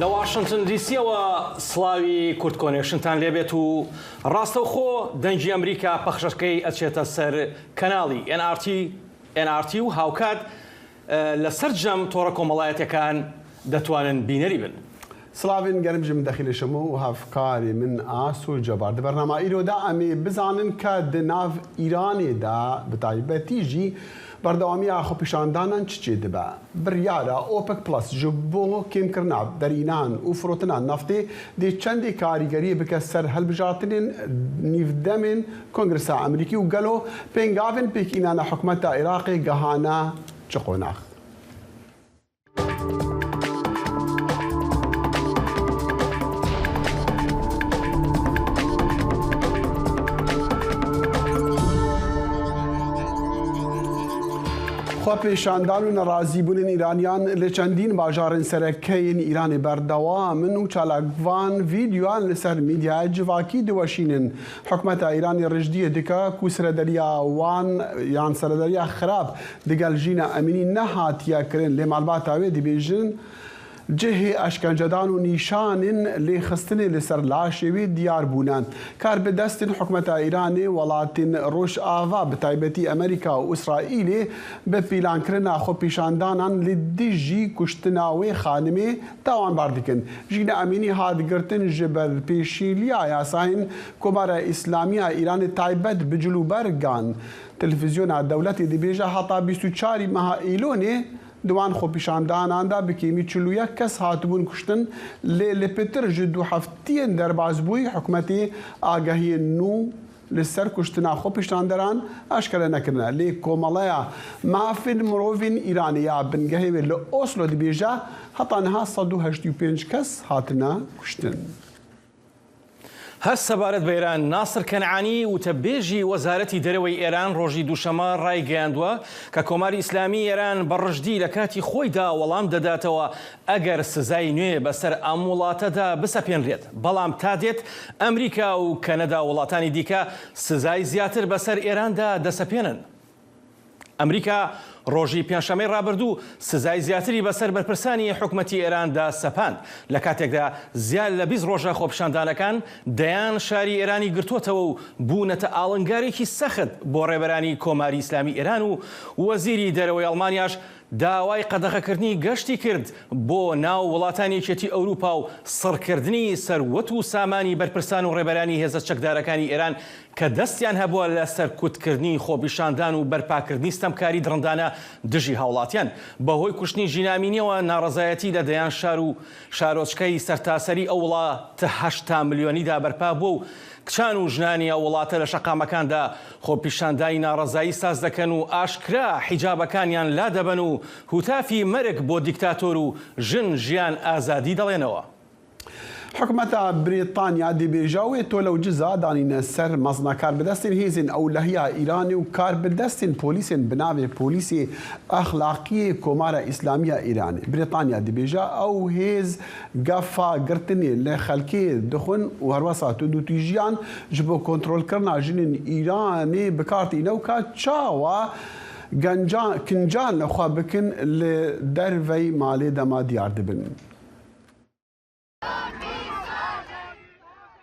لە واشنگتن دیسیەوە سڵاوی کورد کۆنێکشنتان لێبێت و ڕاستەوخۆ دەنگی ئەمریکا پەخشەکەی ئەچێتە سەر کەناڵی NRT و هاوکات لەسەر جەم تۆڕە کۆمەڵایەتەکان دەتوانن بینەری بن. سڵاوین گەرمژم دەخیلشەمە و هەفکاری من ئاس و جەبار دە بەرنامە ئیرۆدا ئەمێ بزانن کە دناو ئیرانێدا بەتایبەتیژی بەردەوامی خۆپیشاندانان چێ دەبە بڕیارە ئۆپک پلس ji بۆ کێمکردنا دەرینان و فرۆتنا نفتê dê çendê karîgeriyê bike ser helbijartinên nîvdemên Kongresa Emerîkî û gelo pêngavên pêkînana hikûmeta Iraqê gihane çi qonax. خۆپیشاندان و نەڕازیبوونین ئیرانیان لە چەندین باژارên سەرەکەیین ئیرانی بەردەوامن و چالاکڤان ڤیدیۆیان لەسەر میدیای civakî diweşînin. Hikûmeta Îranê rijdiyê dike ku serederiya wan yan serederiya xirab digel jîna emînî nehatiye kirin lê malbata wê dibêjin cihê eşkencedan û nîşanên lêxistinê li ser laşê wê diyar bûne. Karbidestên hikûmeta Îranê welatên Rojava bi taybetî Amerîka û İsraîlê bi pîlankirina xwepîşandanan li dijî kuştina wê xanimê tawanbar dikin. Jîna Emînî hat girtin ji ber pêşîliya yasayên Komara İslamiya Îranê taybet bi cilûbergan. Televizyona dewletê dibêje heta 24 meha Îlonê دوان خۆپیشاندانان دا bi kêmî 41 kes hatibûn kuştin lê li pêtir ji du heftiyên derbasbûyî hikûmetê agahiyên nû li ser kuştina xwepîşanderan eşkere nekirine. Lê Komeleya Mafên Mirovên Îranê ya bingehê wê li Oslo dibêje heta niha 185 kes hatine kuştin. هەست سەبارەت بە ئێران ناسر کەنعانی وتەبێژی وەزارەتی دەرەوەی ئێران ڕۆژی دووشەمە ڕایگەیاندووە کە کۆماری ئیسلامی ئێران بەڕژدی لە کاتی خۆیدا وەڵام دەداتەوە ئەگەر سزای نوێ بەسەر ئەم وڵاتەدا بسەپێنرێت. بەڵام تا دێت ئەمریکا و کەنەدا وڵاتانی دیکە سزای زیاتر بەسەر ئێراندا دەسەپێنن. ئەمریکا ڕۆژی پێنجشەمەی ڕابردوو سزای زیاتری بەسەر بەرپرسانی حکومەتی ئێراندا سەپاند لە کاتێکدا زیاد لە 20 ڕۆژە خۆپیشاندانەکان دەیان شاری ئێرانی گرتووەتەوە و بوونەتە ئاڵنگارێکی سەخت بۆ ڕێبەرانی کۆماری ئیسلامی ئێران و وەزیری دەرەوەی ئەڵمانیاش داوای قەدەغەکردنی گەشتی کرد بۆ ناو وڵاتانی یەکێتی ئەوروپا و سڕکردنی سەروەت و سامانی بەرپرسان و ڕێبەرانی هێزە چەکدارەکانی ئێران کە دەستیان هەبووە لە سەرکوتکردنی خۆپیشاندان و بەرپاکردنی ستەمکاری دڕندانە دژی هاوڵاتیان بەهۆی کوشتنی ژینامینیەوە ناڕەزایەتی لە دەیان شار و شارۆچکەی سەرتاسەری ئەو وڵاتە 8 ملیۆنیدا بەرپا بوو و کچان و ژنانی ئەو وڵاتە لە شەقامەکاندا خۆپیشاندانی ناڕەزایی ساز دەکەن و ئاشکرا حیجابەکانیان لا دەبەن و هوتافی مەرگ بۆ دیکتاتۆر و ژن ژیان ئازادی دەڵێنەوە. حکومەتا بریتانیا دەبێژە وێ تۆ لەو جزا دانینە سەر مەزنە کاربدەستین هێزین ئەولەهیا ئیرانی و کاربدەستین پۆلیسین بناوێ پۆلیسی ئەخلاقی کۆمارە ئیسلامیە ئیرانی. بریتانیا دەبێژە ئەو هێز گەفا گرتنێ لە خەلکێ دخون و هەروەسا تودوتیژیان ji بۆ کۆنترۆلکردنا ژنین ئیرانê بکارتîne و ka çawa kincan lexwe bikin li dervey malê dema diyar dibin.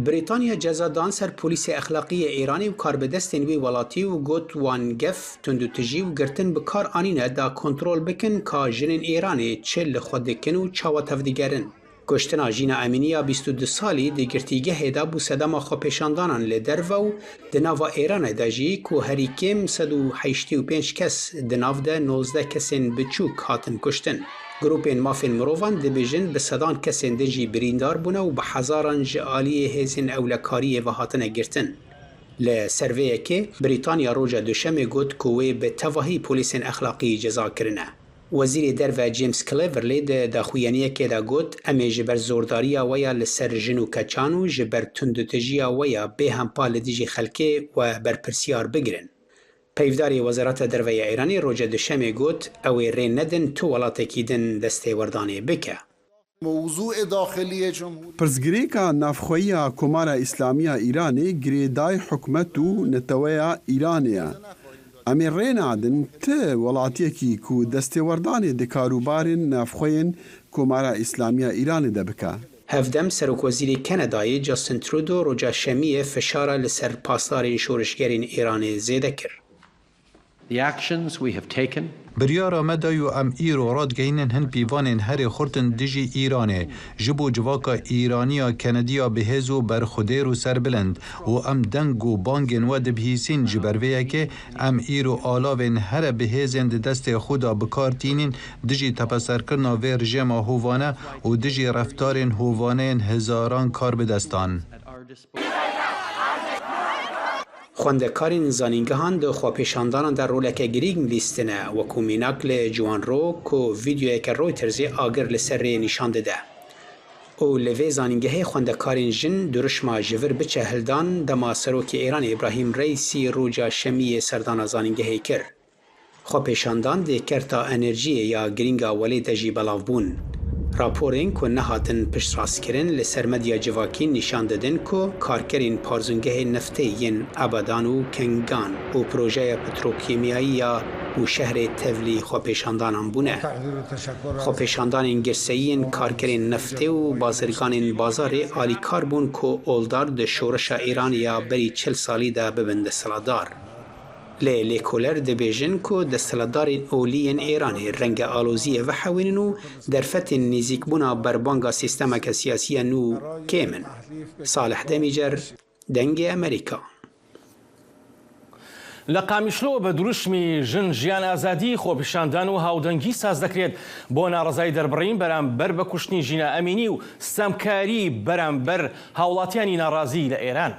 بریتانیا جزا دان سر پۆلیسê ئەخلاقیە ئێرانی و کاربدەستên wê welatî û got wan gef tundutijî û girtin bi kar anîne da kontrol bikin ka jinên Îranê çi li xwe dikin û çawa tev digerin. Kuştina Jîna Emînî ya 22 salî di girtîgehê de bû sedema xwepêşandanan lê derve û di nava Îranê de jî ku herî kêm 185 kes di nav de 19 kesên biçûk hatin kuştin. Grupên mafên mirovan dibêjin bi sedan kesên din jî birîndar bûne û bi hezaran ji aliyê hêzên ewlekariyê ve hatine girtin. Li serveyekê Brîtanya roja duşemê got ku wê bi tevahî polîsên exlaqî ceza kirine. Wezîrê derve James Cleverly di daxuyaniyekê de got em ê ji ber zordariya we ya li ser jin û keçan û ji ber tundutijiya we ya bêhempa li dijî xelkê we berpirsiyar bigirin. Peyvdarê Wezareta Derveya Îranê roja duşemê got ew ê rê nedin tu welatekî din destê werdanê bike. Pirsgirêka navxweyiya Komara İslamiya Îranê girêdayê hikûmet û neteweya Îranê ye. ئەمێ ڕێنادن تە وڵاتیەکی کو دەستێوەردانی دکاروبارên نافخۆیên کۆمارە ئیسلامیە ئیرانê de bike. Hevdem Serokwezîrê Kanadayê Justin Trudeau roja şemiyê fişara li ser pasdarên şoreşgerên Îranê zêde kir. The actions we have taken بریارا مدایو ام ایرو رادگینن هن پیوانین هر خورتن دیجی ایرانه جبو جواکا ایرانیا کندیا بهزو برخودیر و سربلند و ام دنگ و بانگین و دبهیسین جبرویه که ام ایرو آلاوین هر بهزند دست خدا بکارتینین دیجی تپسر کرنا ویر جمع هوانه و دیجی رفتارین هوانه هزاران کار بدستان. خوندکارین زانینگهان ده خواپیشاندانان در رولک گریگ لیستنه و کومیناک لجوان رو که ویدیو که رویترزی آگر لسر نشان ده. او لوی زانینگه خوندکارین جن درشما جور بچه هلدان دما سروک ایران ابراهیم رئیسی روجا شمی سردان زانینگه کر. خواپیشاندان ده کرتا انرژی یا گرینگا ولی دجی بلاو بون. راپورین که نهاتن پشت راست کرن لسر مدیا جواکی نشان دادن که کارکرین پارزونگه نفتی ین ابادان و کنگان و پروژه پتروکیمیایی یا و شهر تولی خواپیشاندان بونه. خواپیشاندان گرسیین کارکرین نفتی و بازرگان بازار آلی کار بون که اولدار ده شورش ایران یا بری 40 سالی ده ببند سلادار. لیکولر دبیجن که دستلدار اولیین ایرانی رنگ آلوزی و حوینو در فتن نزیک بنا بربانگا سیستمک سیاسی نو کیمن. صالح دمیجر دنگ امریکا. لە قامیشلۆ بە دروشمی ژن ژیان ئازادی خۆپیشاندان و هاودەنگی ساز دەکرێت بۆ ناڕزای دەربڕین بەرامبەر بە کوشتنی ژینە ئەمینی و ستەمکاری بەرامبەر هاوڵاتیانی ناڕازی لە ئێران.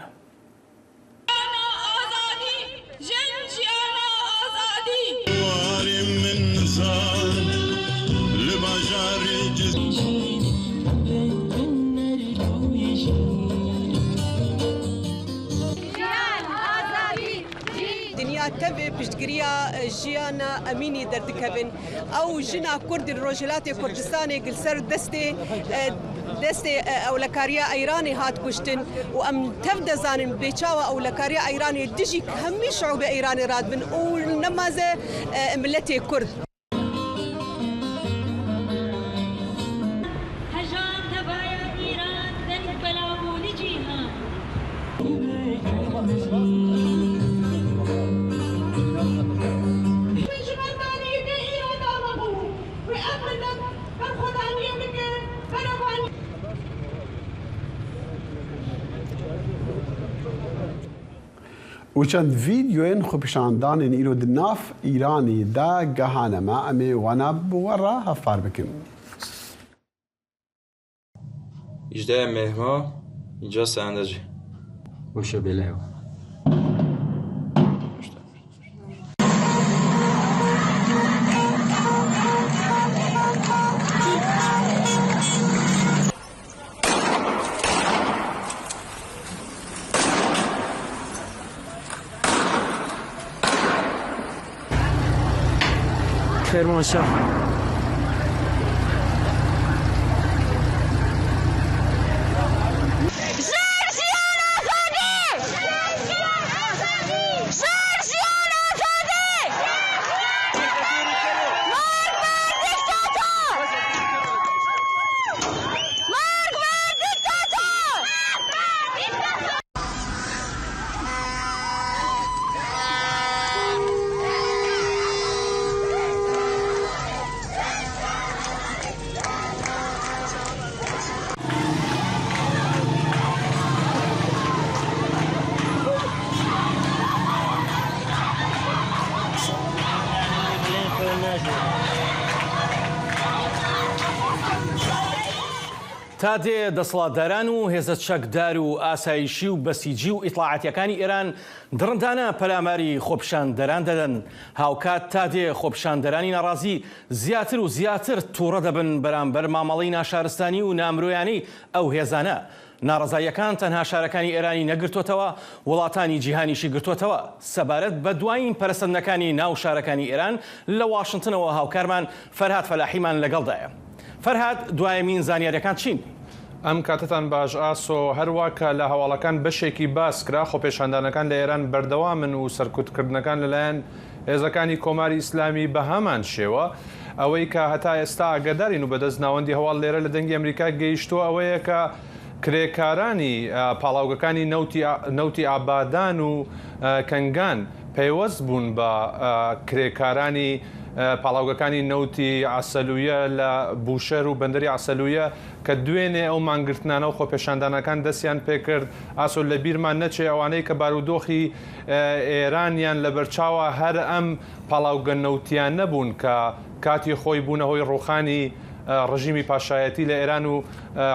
تبي بشتقريا جيانا أميني دردكبن أو جنا كرد الرجلات كردستاني قلسر دستي أولكاريا إيراني هات كشتن وأم تبدأ زانن بيشاوا أولكاريا إيراني دجي همي شعوب إيراني رادبن ونمازة ملتي كرد. و چند ویدیوین خۆپیشاندانên îro di nav Îranê de gehane me em ê wana bi we re hevpar bikin. 18 مهر اینجا سندجی وشو بلهو کرمانشاه تا دێ دەسەڵاتداران و هێزە چەکدار و ئاسایشی و بەسیجی و ئیطلاعاتیەکانی ئێران دڕندانە پەلاماری خۆپیشاندەران دەدەن. هاوکات تا دێ خۆپیشاندەرانی ناڕازی زیاتر و زیاتر تووڕە دەبن بەرامبەر مامەڵەی ناشارستانی و نامرۆیانەی ئەو هێزانە. ناڕزاییەکان تەنها شارەکانی ئێرانی نەگرتوتەوە، وڵاتانی جیهانیشی گرتوتەوە. سەبارەت بە دوایین پەرسەندنەکانی ناو شارەکانی ئێران لە واشنتنەوە هاوکارمان فەرهاد فەلاحیمان لەگەڵدایە. فەرهاد دوایەمین زانیاریەکان چین؟ ئەم کاتتان باش ئاسۆ هەروواکە لە هەواڵەکان بەشێکی باس کرا خۆپیشاندانەکان لە ئێران بەردەوامن و سەرکوتکردنەکان لەلایەن هێزەکانی کۆماری ئیسلامی بە هەمان شێوە ئەوەی کە هەتا ئێستا ئاگادارین و بەدەست ناوەندی هەواڵ لێرە لە دەنگی ئەمریکا گەیشتووە ئەوەیە کە کرێکارانی پاڵاوگەکانی نەوتی ئابادان و کەنگان پەیوەست بوون بە کرێکارانی پاڵاوگەکانی نەوتی عسەلویە لە بوشەر و بەندەری عسەلویە کە دوێنێ ئەو مانگرتنانە و خۆپێشاندانەکان دەستیان پێکرد ئاسۆ لە بیرمان نەچێ ئەوانەی کە بارودۆخی ئێرانیان لە بەرچاوە هەر ئەم پاڵاوگە نەوتیان نەبوون کە کاتی خۆی بوونە هۆی ڕوخانی ڕژیمی پاشایەتی لە ئێران و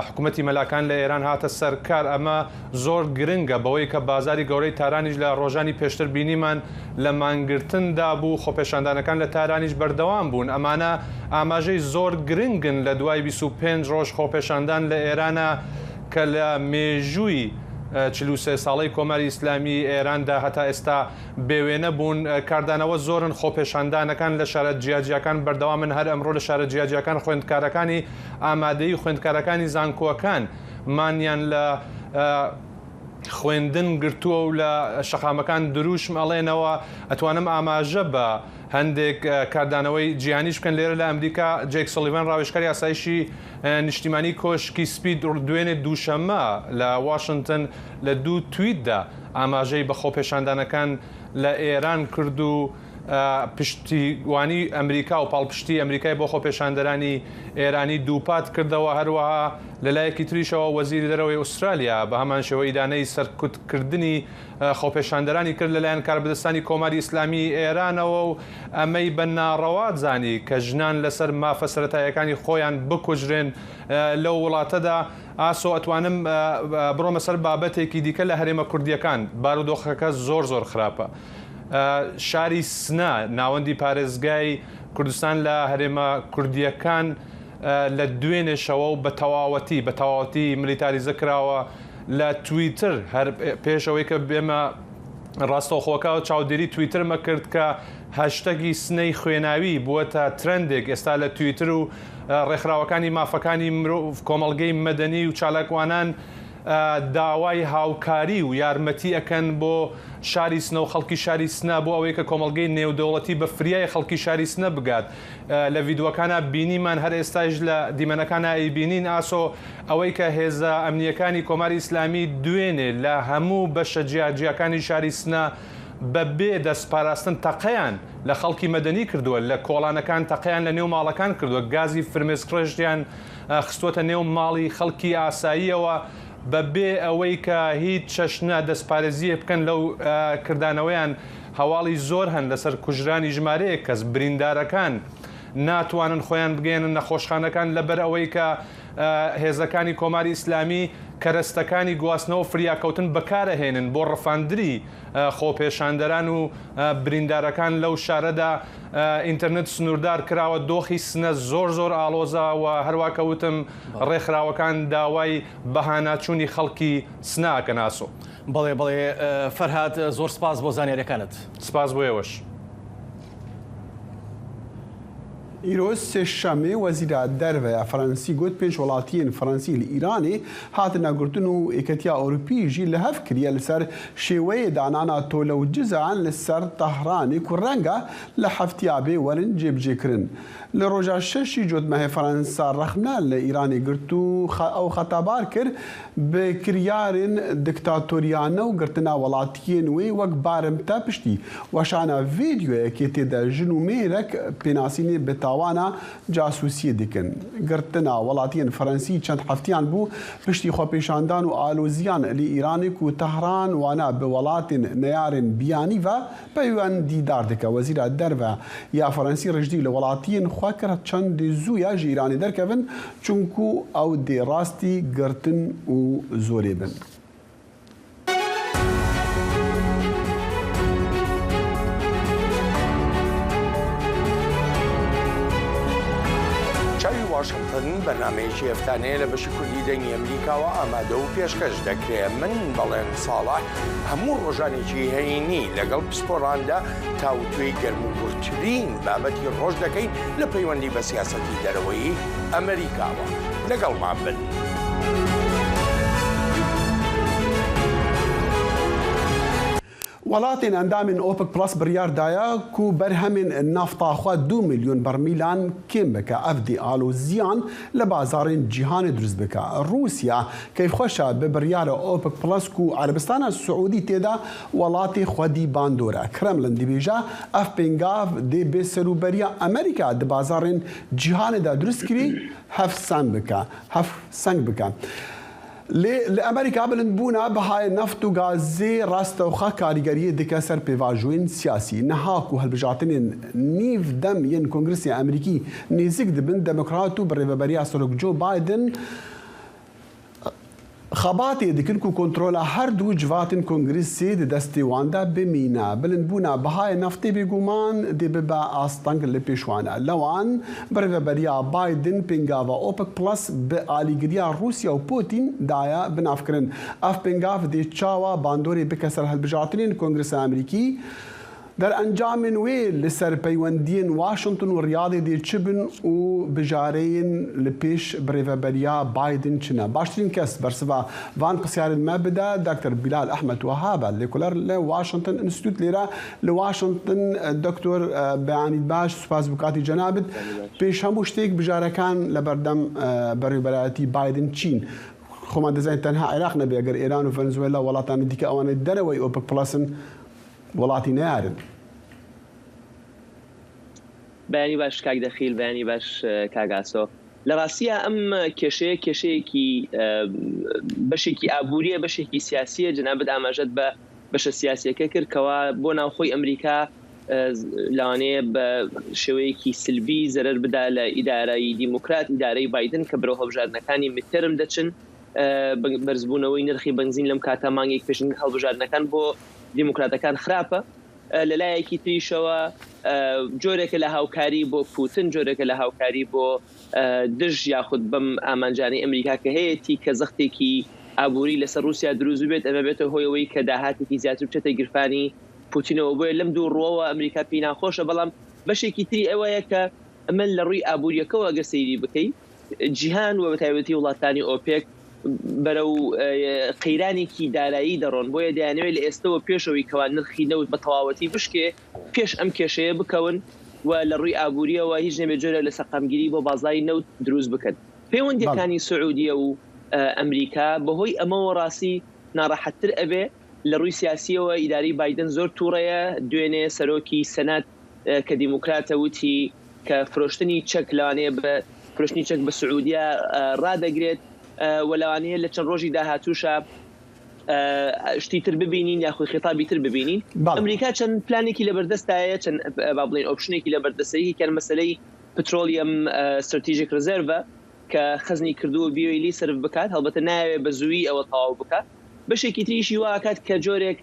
حکوومەتی مەلاکان لە ئێران هاتە سەرکار. ئەمە زۆر گرنگە بەوەی کە بازاری گەورەی تارانیش لە ڕۆژانی پێشتر بینیمان لە مانگرتندا بوو، خۆپێشاندانەکان لە تارانیش بەردەوام بوون. ئەمانە ئاماژەی زۆر گرنگن لە دوای 25 ڕۆژ خۆپێشاندان لە ئێرانە کە لە مێژووی 43 ساڵەی کۆماری ئیسلامی ئێراندا هەتا ئێستا بێوێنە بوون. کاردانەوە زۆرن خۆپێشاندانەکان لە شارە جیاجیەکان بەردەوامن. هەر ئەمڕۆ لە شارە جیاجیەکان خوێندکارەکانی ئامادەی خوێندکارەکانی زانکۆەکان مانیان لە خوێندن گرتووە و لە شەقامەکان دروشم ئەڵێنەوە. ئەتوانم ئاماژە بە هەندێک کاردانەوەی جیهانیش بکەن لێرە لە ئەمریکا. جێک سۆلیڤان ڕاوێژکاری یاسایشی نیشتیمانی کۆشکی سپید دوێنێ دووشەممە لە واشنگتن لە 2 تویتدا ئاماژەی بە خۆپێشاندانەکان لە ئێران کرد و پشتیوانی ئەمریکا و پاڵپشتی ئەمریکای بۆ خۆپێشاندەرانی ئێرانی دووپات کردەوە. هەروەها لەلایەکی تریشەوە وەزیری دەرەوەی ئوسترالیا بە هەمان شێوە ئیدانەی سەرکوتکردنی خۆپێشاندەرانی کرد لەلایەن کاربەدەستانی کۆماری ئیسلامی ئێرانەوە و ئەمەی بە ناڕەوات زانی کە ژنان لەسەر مافە سەرەتاییەکانی خۆیان بکوژرێن لەو وڵاتەدا. ئاسۆ ئەتوانم بڕۆمە سەر بابەتێکی دیکە لە هەرێمە کوردیەکان. بارودۆخەکە زۆر خراپە. شاری سنە ناوەندی پارێزگای کوردستان لە هەرێمە کوردیەکان لە دوێنێشەوە و بە تەواوەتی ملیتاریزە کراوە لە تویتر. هەر پێشەوەی کە بێمە ڕاستەوخۆکە و چاودێری تویترمە کرد کە هەشتەگی سنەی خوێناوی بووەتە ترندێک ئێستا لە تویتر و ڕێکخراوەکانی مافەکانی مرۆڤ کۆمەڵگەی مەدەنی و چالاکوانان داوای هاوکاری و یارمەتی ئەکەن بۆ شاری سنە و خەڵکی شاری سنە بۆ ئەوەی کە کۆمەڵگەی نێودەوڵەتی بە فریای خەڵکی شاری سنە بگات. لە ڤیددیوەکانە بینیمان هەر ئێستاش لە دیمەنەکانە ئەیبینین ئاسۆ ئەوەی کە هێزە ئەمنیەکانی کۆماری ئیسلامی دوێنێ لە هەموو بەشە جیاجیەکانی شاری سنە بەبێ دەستپاراستن تەقەیان لە خەڵکی مەدەنی کردووە، لە کۆڵانەکان تەقەیان لە نێو ماڵەکان کردووە، گازی فرمێسکڕژیان خستووەتە نێو ماڵی خەڵکی ئاساییەوە بەبێ ئەوەی کە هیچ چەشنە دەستپارێزیە بکەن لەو کردانەوەیان. هەواڵی زۆر هەن لەسەر کوژرانی ژمارەیە کەس بریندارەکان ناتوانن خۆیان بگەێنن نەخۆشخانەکان لەبەر ئەوەی کە هێزەکانی کۆماری ئیسلامی کەرەستەکانی گواستنەوە فریاکەوتن بەکارەهێنن بۆ ڕەفاندری خۆپێشاندەران و بریندارەکان لەو شارەدا. ئینتەرنێت سنووردار کراوە، دۆخی سنە زۆر ئاڵۆزا و هەروواکەوتم ڕێکخراوەکان داوای بەهاناچوونی خەڵکی سناکە ناسۆ. بەڵێ فەرهاد زۆر سپاس بۆ زانیاریەکانت. سپاس بۆ ئێوەش. ئیرۆز سێشەمێ وەزیرە دەرەوەیە فەرەنسی گوت پێش وڵاتیان فەرەنسی لە ئیرانی هاتە نەگرتن و ئێکەتیا ئەوروپیژی لە هەف کریە لەسەر شێوەیە دانانا تۆلە و جزان لەسەر تەهرانی کو ڕەنگە لە هەفتیابێ وەرن جێبجێکردن. لە ڕۆژە شەشی جۆتمەهێ فەرەنسا ڕەخنە لە ئیرانی گرت و ئەو خەتەبار کرد بە کریارن دکتاتۆریانە و گرتنا وڵاتیان وێ وەک بارمتە پشتی وەشانە ڤیدیۆیەکی تێدا ژن و مێرەک پێناسینێ بتاوانە جاسووسیە دکن. گرتنا وڵاتیان فەرەنسی چەند هەفتیان بوو پشتی خۆپێشاندان و ئالۆزیان لە ئیرانی و تەهران وانە بە وڵاتین نەیارن بیانیڤە پەیوەند دیدار دکە. وەزیرە دەرەوە یا فەرەنسی ڕژدی لە وڵاتیان خواکرە چەند زوویە ژ ئیرانی دەرکەون چونکو ئەو دێ ڕاستی گرتن و زۆرێ بن. واشنگتن بەنامەیەکی هەفتانەیە لە بەشی کوردی دەنگی ئەمریکاوە ئامادە و پێشکەش دەکرێت. من بەڵێن ساڵح هەموو ڕۆژانێکی هەینی لەگەڵ پسپۆڕاندا تاوتوێی گەرموگورترین بابەتی ڕۆژ دەکەین لە پەیوەندی بە سیاسەتی دەرەوەی ئەمریکاوە. لەگەڵمان بن. وڵاتین ئەندامین ئۆپک پلس بڕیاردایە و بەرهەمین نافتاخوا 2 ملیۆن بەرمیلان کێم بکە ئەفدی ئالۆزیان لە بازارین جیهانی دروست بکە. رووسیا کەیفخۆشە بە بڕیارە ئۆپک پلس و عەربستانە سعودی تێدا وڵاتی خودی باندۆرە. کرەملن دیبێژە ئەف پێنگاو دێ بێ سەروبەریە ئەمریکا دە بازارین جیهانێدا دروست کری هەف سەنگ بکە. لأمريكا بلندبونا بهای نفت و گازی راستوخا کاریگری دکه سر پیواجوین سیاسی نهاکو هالبجاتین نیف دم ین کنگرسی امریکی نیزیک دبن دموکراتو بریوبریا سرک جو بایدن خباتی دکن کو کنترل هر دو جواتن کنگرسی دستی واندا بمینا بلندبونا بهای نفتی بگومان دی ببا آستانگ لپیشوانا لوان بریوبریا بایدن پنگاوا اوپک پلس به آلیگریا روسیا و پوتین دایا بنافکرن اف پنگاف دی چاوا باندوری بکسر هالبجاتنین کنگرس امریکی در انجام وی لسر پیوندین واشنطن و ریاض دی چبن و بجارین لپیش بریوبریا بایدن چنا باشترین کس برسوا وان قصيار ما بدا دكتور بلال احمد وهابه ليكولر لواشنطن انستيتوت ليرا لواشنطن دكتور بعاني باش سپاس بكاتي جنابت پیش همو شتيك بجاركان لبردم بریوبریاتی بایدن چین خما دزاین تنها عراق نبي اگر ایران و فنزويلا ولاتان دیکه اوان دروي اوپک پلسن وڵاتی نارن. بەیانی باش کاک دەخیل بەیانی باش کاگاسۆ لە ڕاستیە ئەم کێشەیەکی بەشێکی ئابووریە بەشێکی سیاسیە جەنابەت ئاماژەت بە بەشە سیاسیەکە کرد کەوا بۆ ناوخۆی ئەمریکا لەوانەیە بە شێوەیەکی سلبی زەرەر بدا لە ئیدارەی دیموکرات ئیدارەی بایدن کە بەرەو هەڵبژاردنەکانی میدتەرم دەچن بەرزبوونەوەی نرخی بنزین لەم کاتە مانگێک پێش هەڵبژاردنەکان بۆ دیموکراتەکان خراپە لەلایەکی تریشەوە جۆرێکە لە هاوکاری بۆ پوتن جۆرێکە لە هاوکاری بۆ دژ یاخود بەم ئامانجانەی ئەمریکا کە هەیەی کە زەختێکی ئابووری لەسەر رووسیا دروست بێت ئەمە بێتە هۆیەوەی کە داهاتێکی زیاتر بچێتە گیرفانی پوتینەوە بۆیە لەم دوو ڕۆوە ئەمریکا پێی ناخۆشە بەڵام بەشێکی تری ئەوەیە کە ئەمە لە ڕووی ئابووریەکەەوە ئەگەر سەیری بکەیت جیهان و بەتایبەتی وڵاتانی ئۆپێک بەرەو قەیرانێکی دارایی دەڕۆن بۆیە دەیانەوێت لە ئێستەوە پێشەوەی کەوا نرخی نەوت بە تەواوەتی بشکێ پێش ئەم کێشەیە بکەون و لە ڕووی ئابووریەوە هیچ نەبێت جۆرە لە سەقامگیری بۆ بازاری نەوت دروست بکەن. پەیوەندیەکانی سعودیە و ئەمریکا بەهۆی ئەمەوە ڕاستی ناڕەحەتتر ئەبێ لە ڕووی سیاسیەوە ئیداری بایدن زۆر تووڕەیە دوێنێ سەرۆکی سەنات کە دیموکراتە وتی کە فرۆشتنی چەک لەوانەیە بە فرۆشتنی چەک بە سعودیا ڕادەگرێت وەلەوانەیە لە چەند ڕۆژی داهاتووشە شتی تر ببینین یاخۆی خێتابی تر ببینین. ئەمریکا چەند پلانێکی لەبەردەستایە چەند با بڵێن ئۆپشنێکی لەبەردەستەیەکی کە مەسەلەی پترۆلیەم ستراتیژیک ڕزێرڤە کە خەزنی کردووە بیوەی لی سرف بکات هەڵبەتە ناوێت بە زووی ئەوە تەواو بکات. بەشێکی تریشی واکات کە جۆرێک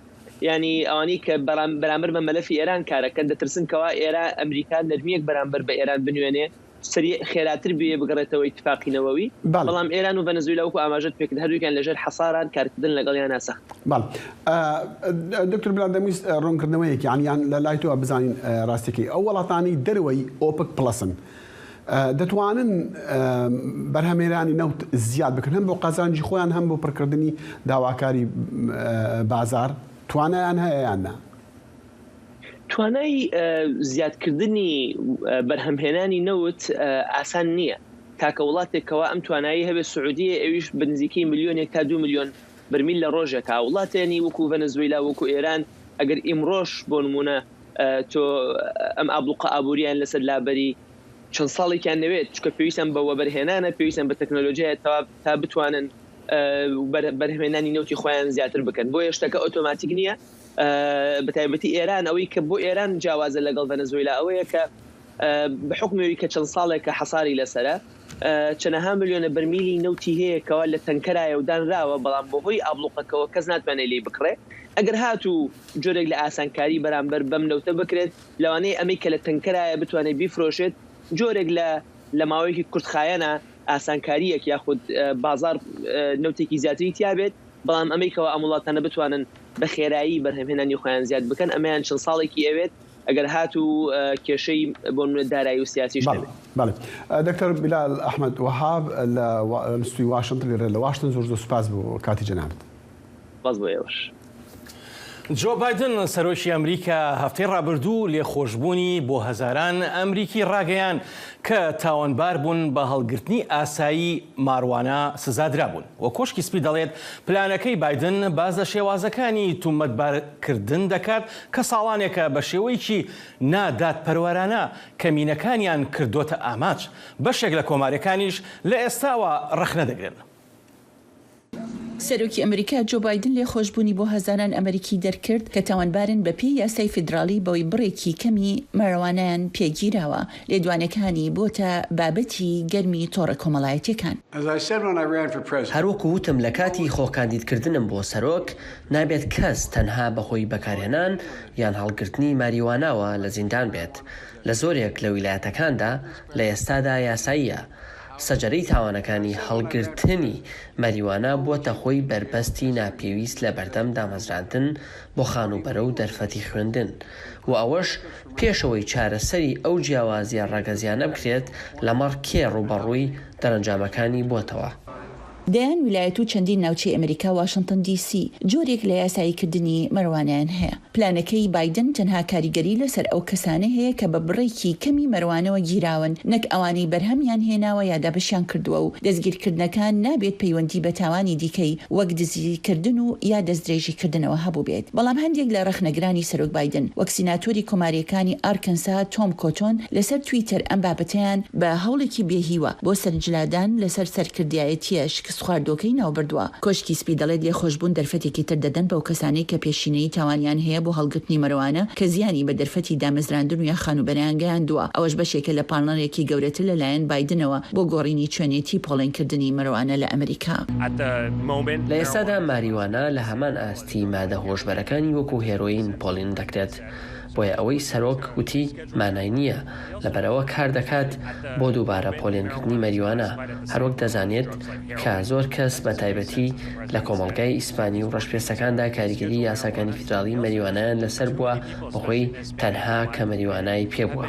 ینی ئەوانەی کە بەرامبەر بە مەلەفی ئێران کارەکەن دەترسن کەوا ئێرە ئەمریکا نەرمیەک بەرامبەر بە ئێران بنوێنێ سری خێراتر بێ بگەڕێتەوە ئیتفاقینەوەی بەڵام ئێران و ڤەنزوێلا وەکو ئاماژەت پێکرد هەردووکیان لەژێر حەساران کارکردن لەگەڵیان ناسەخت. دکتۆر بلال دەمویست ڕوونکردنەوەیەکی یانیان لە لای تۆ بزانین ڕاستێکی ئەو وڵاتانی دەروەی ئۆپک پلسن دەتوانن بەرهەمێرانی نەوت زیاد بکەن هەم بۆ قەزانجی خۆیان هەم بۆ پڕکردنی داواکاری بازار توانایان هەیە یان نا؟ توانای زیادکردنی بەرهەمهێنانی نەوت ئاسان نییە تاکە وڵاتێکەوە ئەم توانایی هەبێت سعودیە ئەویش بنزیکەی ملیۆنێک تا 2 ملیۆن بەرمیل لە ڕۆژێکا وڵاتێنی وەکو ڤەنزوێلا وەکو ئێران ئەگەر ئیمڕۆژ بۆ نمونە تۆ ئەم ئابلوقە ئابووریان لەسەر لابەری چەند ساڵێکیان نەوێت چکە پێویستن بەوە بەرهێنانە پێویستن بە تەکنۆلۆژیای تا بتوانن بەرهەمهێنانی نەوتی خۆیان زیاتر بکەن بۆ شتەکە ئۆتۆماتیک نییە بەتایبەتی ئێران ئەوەی کە بۆ ئێران جیاوازە لەگەڵ ڤەنزوێلا ئەوەیە کە بحکمەوەی کە چەند ساڵێکە حەساری لەسرە چەندەها ملیۆنە بەرمیلی نەوتی هەیەکەوە لە تەنکەرایە و دانراوە بەڵام بەهۆی ئابلوقەکەەوە کەس ناتوانێت لێ بکڕێ ئەگەر هاتوو جۆرێک لە ئاسانکاری بەرامبەر بەم نەوتە بکرێت لەوانەیە ئەمەی کە لە تەنکەرایە بتوانێت بیفرۆشێت جۆرێک لە ماوەیەکی کورتخایەنە ئاسانکاریەک یاخود بازار نەوتێکی زیاتری تیابێت بەڵام ئەمریکەوە ئەم وڵاتانە بتوانن بە خێرایی بەرهەمهێنانی خۆیان زیاد بکەن ئەمەیان چەند ساڵێکی ئەوێت ئەگەر هاتوو کێشەی بۆ دارایی و سیاسیش بەڵێ دکتۆر بلال ئەحمەد وەهاب لە ئینستیتوی واشنتن لێرە لە واشنتن زۆر سوپاس بۆ کاتی جەنابەت. باز بۆ ئێوەش. جۆ بایدن سەرۆکی ئەمریکا هەفتەی ڕابردوو لێخۆشببوونی بۆ هەزاران ئەمریکی ڕاگەیان کە تاوانبار بوون بە هەڵگرتنی ئاسایی ماروانە سزادرا بوون. وە کۆشکی سپی دەڵێت پلانەکەی بایدن باز لە شێوازەکانی تومەتبارکردن دەکات کە ساڵانێکە بە شێوەیەکی نادادپەروەرانە کەمینەکانیان کردوتە ئاماج. بەشێک لە کۆمارەکانیش لە ئێستاوە ڕەخنە دەگرن. سەرۆکی ئەمریکا جۆ بایدن لێخۆشببوونی بۆ هەزاران ئەمریکی دەرکرد کە تاوانبارن بە پێی یاسای فیدراڵی بەوەی بڕێکی کەمی مەڕەوانیان پێگیراوە. لێدوانەکانی بۆتە بابەتی گەرمی تۆڕە کۆمەڵایەتیەکان. هەروەکو وتم لە کاتی خۆکاندیدکردنم بۆ سەرۆک نابێت کەس تەنها بەخۆی بەکارهێنان یان هەڵگرتنی ماریواناوە لە زیندان بێت. لە زۆرێک لە ویلایەتەکاندا لە ئێستادا یاساییە. سەجەرەی تاوانەکانی هەڵگرتنی مەریوانە بووەتە خۆی بربەستی ناپێویست لە بەردەم دامەزراندن بۆ خانوبەرە و دەرفەتی خوێندن و ئەوەش پێشەوەی چارەسەری ئەو جیاوازیە ڕەگەزیانە بکرێت لەمەڕ کێ ڕوبەڕووی دەرەنجامەکانی بووەتەوە. دەیان ویلایەت و چەندین ناوچەی ئەمریکا واشنگتن دیسی جۆرێک لە یاساییکردنی مەروانیان هەیە. پلانەکەی بایدن تەنها کاریگەری لەسەر ئەو کەسانە هەیە کە بە بڕێکی کەمی مەروانەوە گیراون، نەک ئەوانەی بەرهەمیان هێناوە یا دابەشیان کردووە و دەستگیرکردنەکان نابێت پەیوەندی بە تاوانی دیکەی وەک دزیکردن و یا دەستدرێژیکردنەوە هەبوو بێت. بەڵام هەندێک لە ڕەخنەگرانی سەرۆک بایدن وەک سیناتۆری کۆماریەکانی ئارکەنسا تۆم کۆتۆن لەسەر تویتەر ئەم بابەتیان بە هەوڵێکی بێهیوە بۆ سەرنجلادان لەسەر سەرکردایەتیە شکست خواردۆکەی ناوبردووە. کۆشکی سپی دەڵێت لێخۆشبوون دەرفەتێکی تر دەدەن بەو کەسانەی کە پێشینەی تاوانیان هەیە بۆ هەڵگرتنی مەروانە کە زیانی بە دەرفەتی دامەزراندن و یا خانوبەریان گەیاندووە. ئەوەش بەشێکە لە پاڵنەرێکی گەورەتر لەلایەن بایدنەوە بۆ گۆڕینی چۆنێتی پۆڵێنکردنی مەروانە لە ئەمریکا. لە ئێستادا ماریوانە لە هەمان ئاستی مادە هۆشبەرەکانی وەکو هێرۆین پۆڵین دەکرێت. بۆیە ئەوەی سەرۆک وتی مانای نییە لەبەرەوە کار دەکات بۆ دووبارە پۆلێنکردنی مەریوانە. هەروەک دەزانێت کە زۆر کەس بە تایبەتی لە کۆمەڵگای ئیسپانی و ڕەشپێستەکاندا کاریگەری یاساکانی فیدراڵی مەریوانەیان لەسەر بووە بەخۆی تەنها کە مەریوانای پێبووە.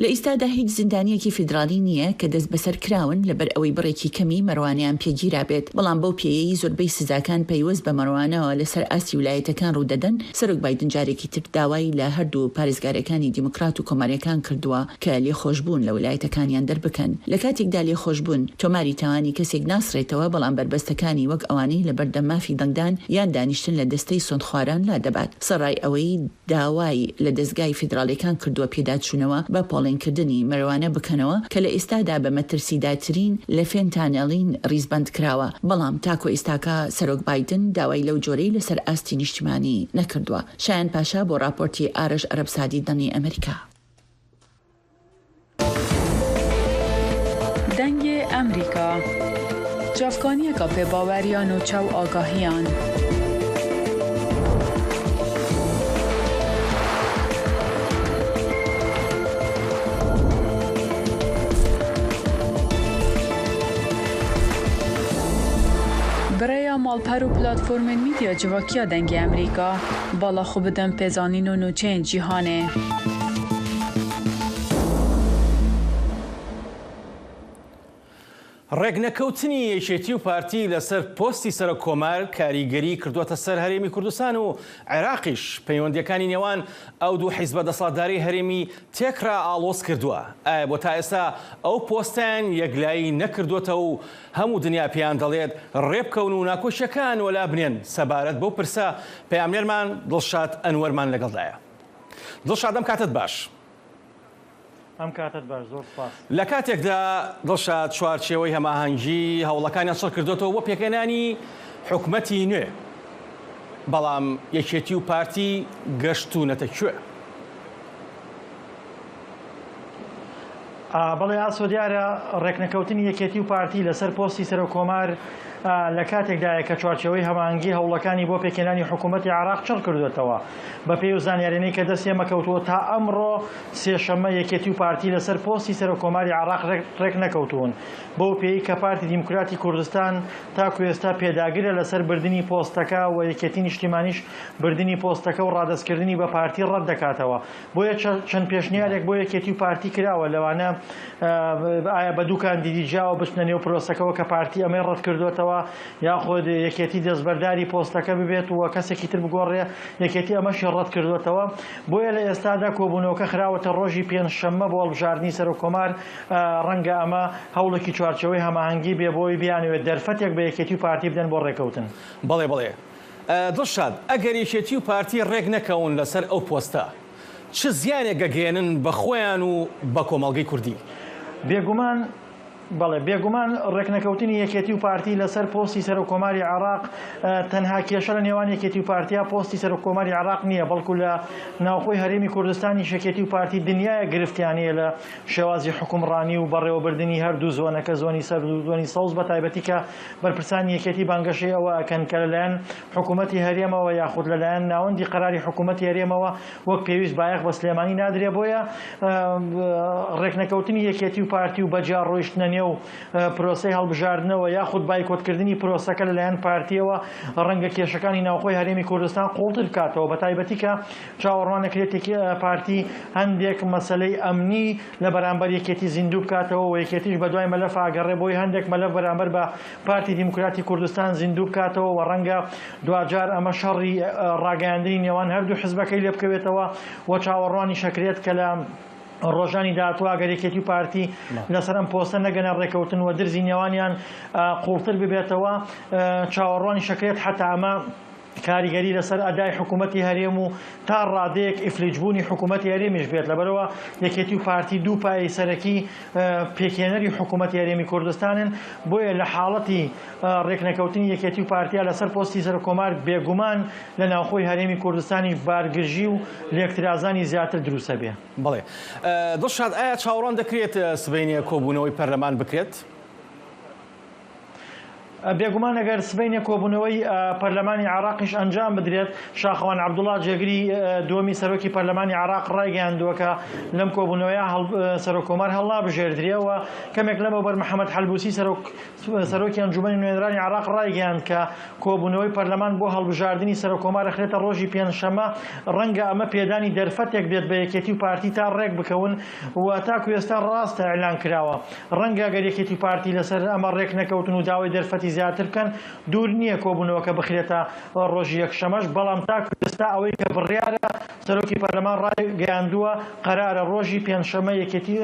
لە ئیستادا هیچ زیندانیەکی فیدراڵی نییە کە دەست بەسەر کراون لەبەر ئەوەی بڕێکی کەمی مەروانیان پێگیرا بێت. بەڵام بەو پێیەی زۆربەی سزاکان پەیوەست بە مەروانەوە لەسەر ئاسی ویلایەتەکان ڕوودەدەن. سەرۆک بایدن جارێکی تر داوای لە هەردوو پارێزگارەکانی دیموکرات و کۆماریەکان کردووە کە لێخۆشبوون لە ویلایەتەکانیان دەربکەن. لە کاتێکدا لێخۆشبوون تۆماری تاوانی کەسێک ناسڕێتەوە، بەڵام بربەستەکانی وەک ئەوانەی لە بەردەم مافی دەنگدان یان دانیشتن لە دەستەی سۆندخواران لا دەبات. سەرای ئەوەی داوای لە دەستگای فیدراڵیەکان کردووە پێداچوونەوە بە پۆڵێنکردنی مەروانە بکەنەوە کە لە ئێستادا بە مەترسیداترین لە فێنتانێڵین ریزبەند کراوە. بەڵام تاکۆ ئێستاکە سەرۆک بایدن داوای لەو جۆرەی لەسەر ئاستی نیشتیمانی نەکردووە. شایان پاشا بۆ راپۆرتی ئارەش عەرەبسادی دەنگی ئەمریکا. دەنگی ئەمریکا جافکانیەکە پێباوەریان و چاو ئاگاهیان. برای مالپەر و پلاتفۆرمên میدیا civakîya dengê Amerîka bala xwe bidin pêzanîn û nûçeyên cîhanê. ڕێگنەکەوتنی یەکێتی و پارتی لەسەر پۆستی سەرۆک کۆمار کاریگەری کردووەتە سەر هەرێمی کوردستان و عێراقیش پەیوەندیەکانی نێوان ئەو دوو حیزبە دەسەڵاتداری هەرێمی تێکرا ئاڵۆز کردووە. ئایا بۆ تا ئێستا ئەو پۆستیان یەکلایی نەکردوێتە و هەموو دنیا پێیان دەڵێت ڕێبکەون و ناکۆشیەکان وەلا بنێن؟ سەبارەت بەو پرسە پەیامنێرمان دڵشاد ئەنوەرمان لەگەڵدایە. دڵشاد ئەم کاتت باش. ئەم کاتت باش، زۆر سپاس. لە کاتێکدا دڵشاد چوارچێوەی هەماهەنگی هەوڵەکانیان سەر کردوێتەوە بۆ پێکەنانی حکومەتی نوێ، بەڵام یەکێتی و پارتی گەشتوونەتە کوێ؟ بەڵێ ئاسۆ دیارە ڕێکنەکەوتنی یەکێتی و پارتی لەسەر پۆستی سەرۆک کۆمار لە کاتێکدایە کە چوارچێوەی هەماهەنگی هەوڵەکانی بۆ پێکێنانی حکوومەتی عێراق چڕ کردوێتەوە بە پێی و زانیاریانەی کە دەستێ مەکەوتووە تا ئەمڕۆ سێشەممە یەکێتی و پارتی لەسەر پۆستی سەرۆک کۆماری عێراق ڕێک نەکەوتوون بۆ پێی کە پارتی دیموکراتی کوردستان تاکو ئێستا پێداگرە لەسەر بردننی پۆستەکە و یەکێتی نیشتیمانیش بردننی پۆستەکە و ڕادەستکردنی بە پارتی ڕەت دەکاتەوە. بۆیە چەند پێشنیارێک بۆ یەکێتی و پارتی کراوە، لەوانە ئایا بە دووکان دیدیجاوە بچنە نێو پرۆسەکەەوە کە پارتی ئەمەی ڕەت کردوێتەوە یاخود یەکێتی دەستبەرداری پۆستەکە ببێت و کەسێکی تر بگۆڕێ یەکێتی ئەمەشی ڕەت کردوێتەوە. بۆیە لە ئێستادا کۆبوونەوەکە خراوەتە ڕۆژی پێنجشەممە بۆ هەڵبژاردننی سەر و کۆمار ڕەنگە ئەمە هەوڵێکی چوارچەوەی هەماهەنگی بێ بۆی بیانوێت دەرفەتێک بە یەکێتی و پارتی بدەن بۆ ڕێکەوتن. بەڵێ بڵێ دڵشاد ئەگەر یەکێتی و پارتی ڕێک نەکەون لەسەر ئەو پۆستە چ زیانێک گەگەێنن بە خۆیان و بە کۆمەڵگەی کوردی؟ بێگومان بێگومان ڕێکنەکەوتنی یەکێتی و پارتی لەسەر پۆستی سەر و کۆماری عراق تەنها کێشە لە نێوان یەکێتی و پارتیا پۆستی سەر و کۆماری عراق نییە، بەڵکو لە ناوخۆی هەرێمی کوردستانی شەکێتی و پارتی دنیای گرفتیانەیە لە شێوازی حکومڕانی و بەڕێوەبردننی هەردوو زۆنەکە زۆنی سەر و زۆنی سەوز بە تایبەتی کە بەرپرسانی یەکێتی بانگەشەی ئەوە ئەکەن کە لەلایەن حکوومەتی هەرێمەوە یاخود لەلایەن ناوەندی قەراری حکوومەتی هەرێمەوە وەک پێویست بایەخ بە سلێمانی نادرێ. بۆیە ڕێکنەکەوتنی یەکێتی و پارتی و بەجار ڕۆیشتنە نێو پرۆسەی هەڵبژاردنەوە یاخود بایکۆتکردنی پرۆسەکە لەلایەن پارتیەوە ڕەنگە کێشەکانی ناوخۆی هەرێمی کوردستان قوڵتر بکاتەوە، بە تایبەتی کە چاوەڕوانەکرێتێکی پارتی هەندێک مەسەلەی ئەمنی لە بەرامبەر یەکێتی زیندوو بکاتەوە و یەکێتیش بە دوای مەلەف ئاگەڕێ بۆی هەندێک مەلەف بەرامبەر بە پارتی دیموکراتی کوردستان زیندوو بکاتەوە و ڕەنگە دوجار ئەمە شەڕی ڕاگەیاندنی نێوان هەردوو حزبەکەی لێ بکەوێتەوە و چاوەڕوانی شەکرێت کە لە ڕۆژانی داهاتوە ئەگەر یەکێتی و پارتی لەسەر ئەم پۆستە نەگەنە ڕێکەوتن و درزی نێوانیان قوڵتر ببێتەوە چاوەڕوانی شەکرێت حتا ئەمە کاریگەری لەسەر ئەدای حکوومەتی هەرێم و تا ڕادەیەک ئیفلیجبوونی حکوومەتی هەرێمیش بێت. لەبەرەوە یەکێتی و پارتی دوو پای سەرەکی پێکێنەری حکوومەتی هەرێمی کوردستانن. بۆیە لە حاڵەتی ڕێکنەکەوتنی یەکێتی و پارتیا لەسەر پۆستی سەر و کۆمار بێگومان لە ناوخۆی هەرێمی کوردستانی بارگرژی و لێکترازانی زیاتر دروستە بێ. بڵێ دڵشاد ئایا چاوەڕوان دەکرێت سبەینێ کۆبوونەوەی پەرلەمان بکرێت؟ بێگومان ئەگەر سبەینێ کۆبوونەوەی پەرلەمانی عراقیش ئەنجام بدرێت شاخەوان عەبدوڵڵا جێگری دووەمی سەرۆکی پەرلەمانی عراق ڕایگەیاندووە کە لەم کۆبوونەوەیە سەرۆک کۆمار هەڵا بژێردرێەوە کەمێک لەمەوبەر محەممەد حەلبوسی سەرۆکی ئەنجومەنی نوێنەرانی عراق ڕایگەیاند کە کۆبوونەوەی پەرلەمان بۆ هەڵبژاردننی سەرۆک کۆمار ئەخرێتە ڕۆژی پێنجشەممە ڕەنگە ئەمە پێدانی دەرفەتێک بێت بە یەکێتی و پارتی تا ڕێک بکەون و تاکو ئێستا ڕاستە ئەعلان کراوە. ڕەنگە ئەگەر یەکێتی و پارتی لەسەر ئەمە ڕێک نەکەوتن و داوای دەرفەتی زیاتر بکەن دوور نییە کۆبوونەوەکە بخرێتە ڕۆژی یەکشەمەش، بەڵام تاکو ئێستا ئەوەی کە بڕیارە سەرۆکی پەرلەمان ڕایگەیاندووە قەرارە ڕۆژی پێنجشەممە یەکێتی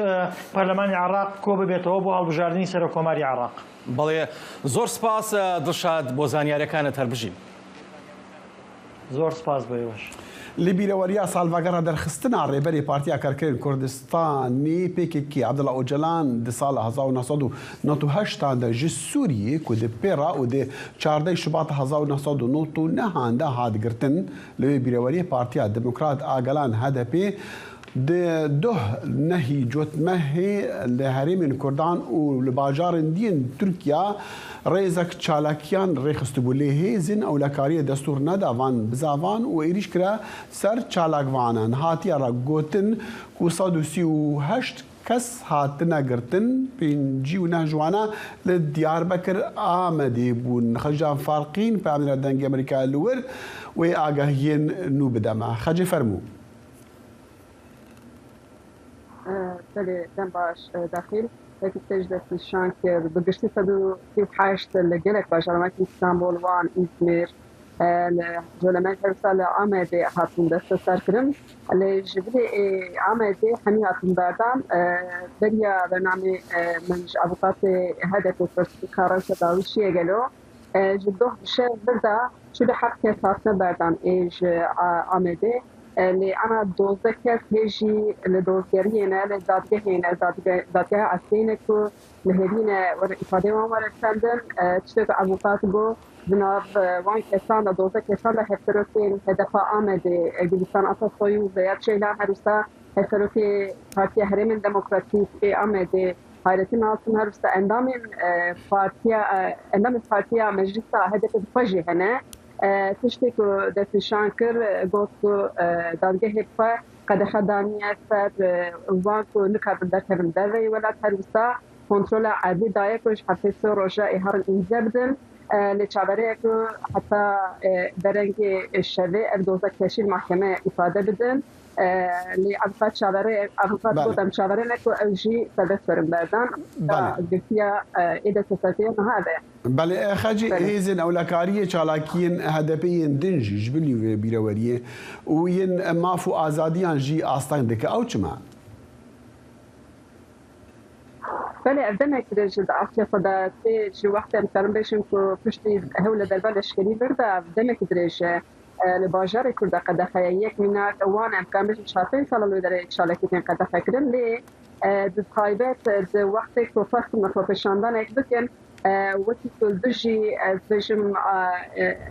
پەرلەمانی عراق کۆ ببێتەوە بۆ هەڵبژاردننی سەرۆک کۆماری عراق. بەڵێ زۆر سپاس دڵشاد بۆ زانیاریەکانت هەربژین. زۆر سپاس بەوەش. li bîreweriya salvegera derxistina rêberê Partiya Karkerên Kurdistanê PKK Abdullah Öcalan di sala 1998 de ji Sûriyê ku di pêra û di 14 Şubat 1999 de hat girtin li wê bîreweriyê Partiya Demokrat a Gelan HDP di duh nehî cotmehê li herêmên Kurdan û li bajarên dîn Tirkiya rêzek çalakiyan rêxistibû lê hêzin ewlekariyê destûr neda van bizavan û êrîş kira ser çalakvanan hatiye ra gotin ku 138 kes hatine girtin pêncî û neh ciwana li Diyarbekir Amedê bûn. Xecan Farqîn Peyamêra Dengê Amerîkayê li wir wê agahiyên nû bide me. Xecê fermû. بله دم باش داخل لكن تجد في الشانكر بقشتي صدو في حاجة لجلك باجرمات اسطنبول وان إزمير جولمان هرسال عمدي هاتون دست سركرم اللي جبري عمدي حمي هاتون بردان بريا برنامج من أبوقات هدف كارنس داوشية قالوا جدوه بشيء بردا شو لحق كيفاتنا بردان إيج عمدي اللي أنا دوزكت هيجي لدوزجرينا لزادجهنا زادجه أسينكو لهرينا ورئيفادي وامر سندن تشتغل أبوقات جو بناب وان كسان دوزك كسان لهفتروكين هدفا آمد جلسان أساسوي وزياد شيلا هرسا هفتروكي بارتيا هرم ديمقراطيك آمد هايرتين عاصم هرسا اندام بارتيا مجلسا هدف بفجي هنا تشتكو دستشان كر قوتو دادگه هفا قد خداني اثر وانكو نكار بدركبن داري ولا تهرسا كنترول عادي دايكوش حتى سو روجا إهار إنزبدن لچاوريكو حتى درنگي الشبه اردوزا كشي المحكمة إفادة بدن لعقبات شاوري عقبات بودم شاوري نكو أوجي سدسر بردان قلتيا إذا تسافين هذا بله خجي هيزن أولكارية شالاكين هدفين دنجي جبلي بيرواريه وين مافو آزاديان جي آستان دك أو كما بله أبدنا كده جد عصيا فدا تيجي وقتا مثلا بيشن كو بشتي هولة دلبالش كلي بردا أبدنا كده جد لباجار كردا قد خيايك منا وانا امكان باش شافين صار له دري ان شاء الله كتن قد فكرن لي دخايبات وقت كفرت مفروشاندان يكبكن وقت الدجي بجم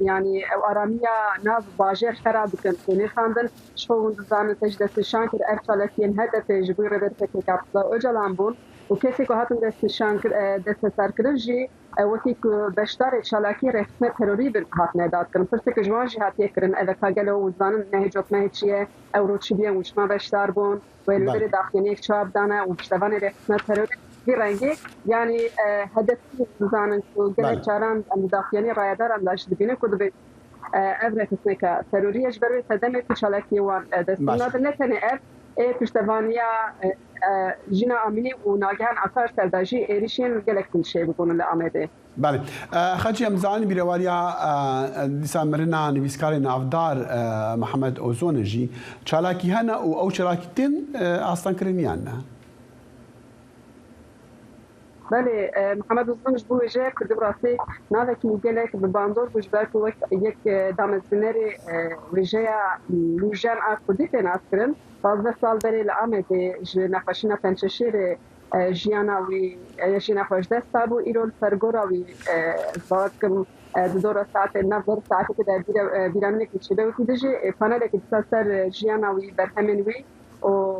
يعني اراميه ناف باجر خراب كن كوني خاندن شو زان تجد شانكر ارسل كين هدف جبير درتك كابلا اجلامبون وكيف هاتن دست شانكر دست سركرجي وقتی بشتر شالاکی رسمت تروری به هات نداد کردن پس که جوانجی هات یکرن اذا کاغلو وزانن نهجوت نهچیه او رو چی بیان وش ما بشتر بون و الوری داخلی یک چاب دانه و بشتوان رسمت تروری رنگی یعنی هدفی وزانن که گل چاران داخلی رایدار انداش دبینه کد به ابرت اسمك تروریش بروی تدمه که شالاکی وان دستناد نتنه پشتوانیا جنا امنی و ناگهان اثر سرداجی ایریشین گلکتن شی بکنن لامده بله خاجي امزاني برواريا ديسامرنا نبيسكاري نافدار محمد اوزونجي چالاكي هنا او چالاكيتين اصلا كريميانا بله محمد اوزونج بو وجه كرد براسي ناوكي گلك بباندور بجبرك وقت يك دامزنري وجه لوجان اكودي تناسكرن 12 سال بری لامده نخوشینا پنچشیر جیاناوی یشی نخوش دست تابو ایران سرگوراوی زاد کم دور ساعت نفر ساعتی که در بیرامنه که چیده و کدیجی پانده که سر جیاناوی برهمنوی و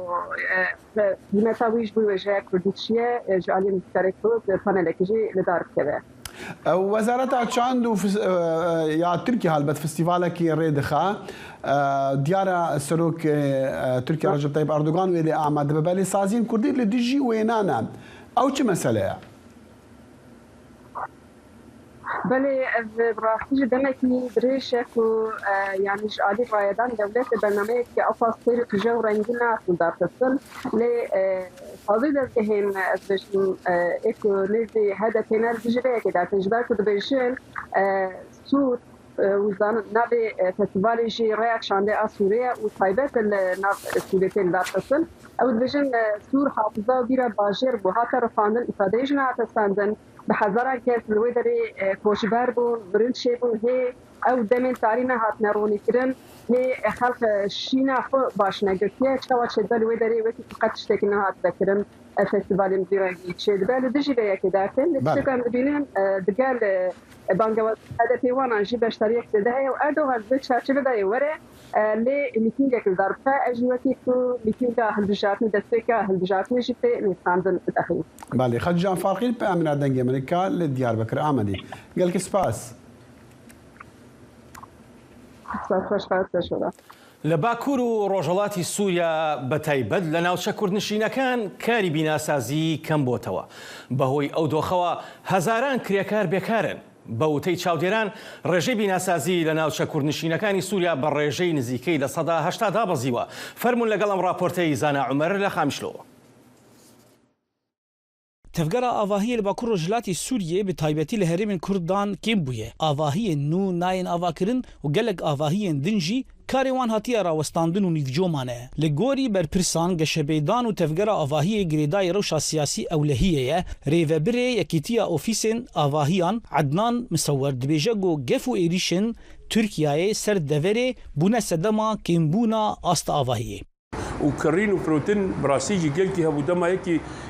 بیمتاویش بوی وجه کردیچیه جالی مسترکو پانده که جی لدار کرده وزارة تشاندو يا تركيا هالبت فستيفالك ريدخا ديارة سلوك تركيا رجب طيب أردوغان ويلي أعمد ببالي سازين كردي اللي ديجي وينانا أو شي مسألة بله براحتی دمکی بريشك و يعني جالي رایدان دولت برنامه که افاس سیر تجاو رنگینا دارتسن لی حاضر دهن ازشون اکو نزی هدف نرجیه که در تجربه کد بیشن سود وزان نبی فستیوالی جی ریاکشنده اسوریه و تایبت نب سودتین دارتسن او بیشن سور حافظه و بیره باجر بو هات رفاندن افاده جنا تساندن بحذران كيف الويدري كوشبار بون برنت شيبون هي او دمن تارينا هات نروني كرن هي خلق شينا خو باش نگرتيه چوا شد الويدري وقت فقط اشتكنا هات ذكرن فستيفال مديري شد بال دجي بيا كداكن تكن بينن دقال بانجوات هذا في وانا جي بشتريك ده هي واردوغان بتشارچ بداي وره لي ميتينغ كدار فاجوتي تو ميتينغ هلبجاتني دستكا هلبجاتني جبت نستاندن الاخير بالي خرجان فارقين بامن دنگي امريكا لديار بكر احمدي قال لك سباس لە باکوور و ڕۆژهەڵاتی سووریا بەتایبەت لە ناوچە کوردنشینەکان کاری بیناسازی کەم بۆتەوە بەهۆی ئەو دۆخەوە هەزاران کرێکار بێکارن بە وتەی چاودێران ڕێژەی بیناسازی لە ناوچە کوردنشینەکانی سووریا بە ڕێژەی نزیکەی لە 80 دابەزیوە فەرموون لەگەڵ ئەم راپۆرتەی زانا عومەر لە خامشلەوە تفگرا آواهی لباکور رجلاتی سوریه به تایبەتی لە هەرێمên کوردان کێم بووە ئاواهیên نو نایên avakirin و gelek avahiyên din jî karê wan hatiye rawestandin û nîvcomane li gorî berpirsan geşebêdan û tevgera avahiyê girêdayê rewşa siyasî ewlehiyê ye rêvebirê yekîtiya ofîsên avahiyan Ednan Misewwer dibêje got gef û êrişên Tirkiyeyê ser deverê bûne sedema kêmbûna asta avahiyê وكرين وبروتين براسيجي قلتي هبو دما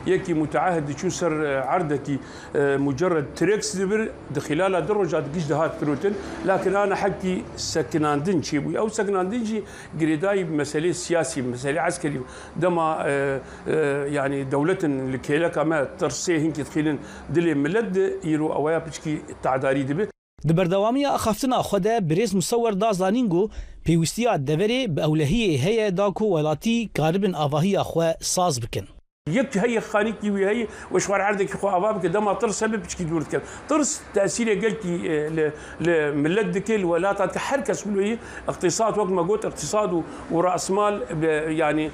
يكي متعهد شو سر عردكي مجرد تريكس دبر دخلالها درجات قش هات بروتين لكن انا حكي سكناندين شيبوي او سكناندينجي قريداي مسألة سياسي مسألة عسكري دما يعني دولة الكيلة ما ترسيه هنكي تخيلن دلي ملد يرو اويا بشكي تعداري دبي د بردوامیه اخافتنا خوده برز مصور دا زانینگو پیوستیا دوري به اولهیه هي داکو ولاتی کاربن آواهی اخوه ساز بکن يك هي خانيكي وهي وشوار عندك خو أبابك دما طرس سبب بشكي دورت كان طرس تأثير قلتي لملتك الولايات كحركة سلوية اقتصاد وقت ما قلت اقتصاد ورأس مال يعني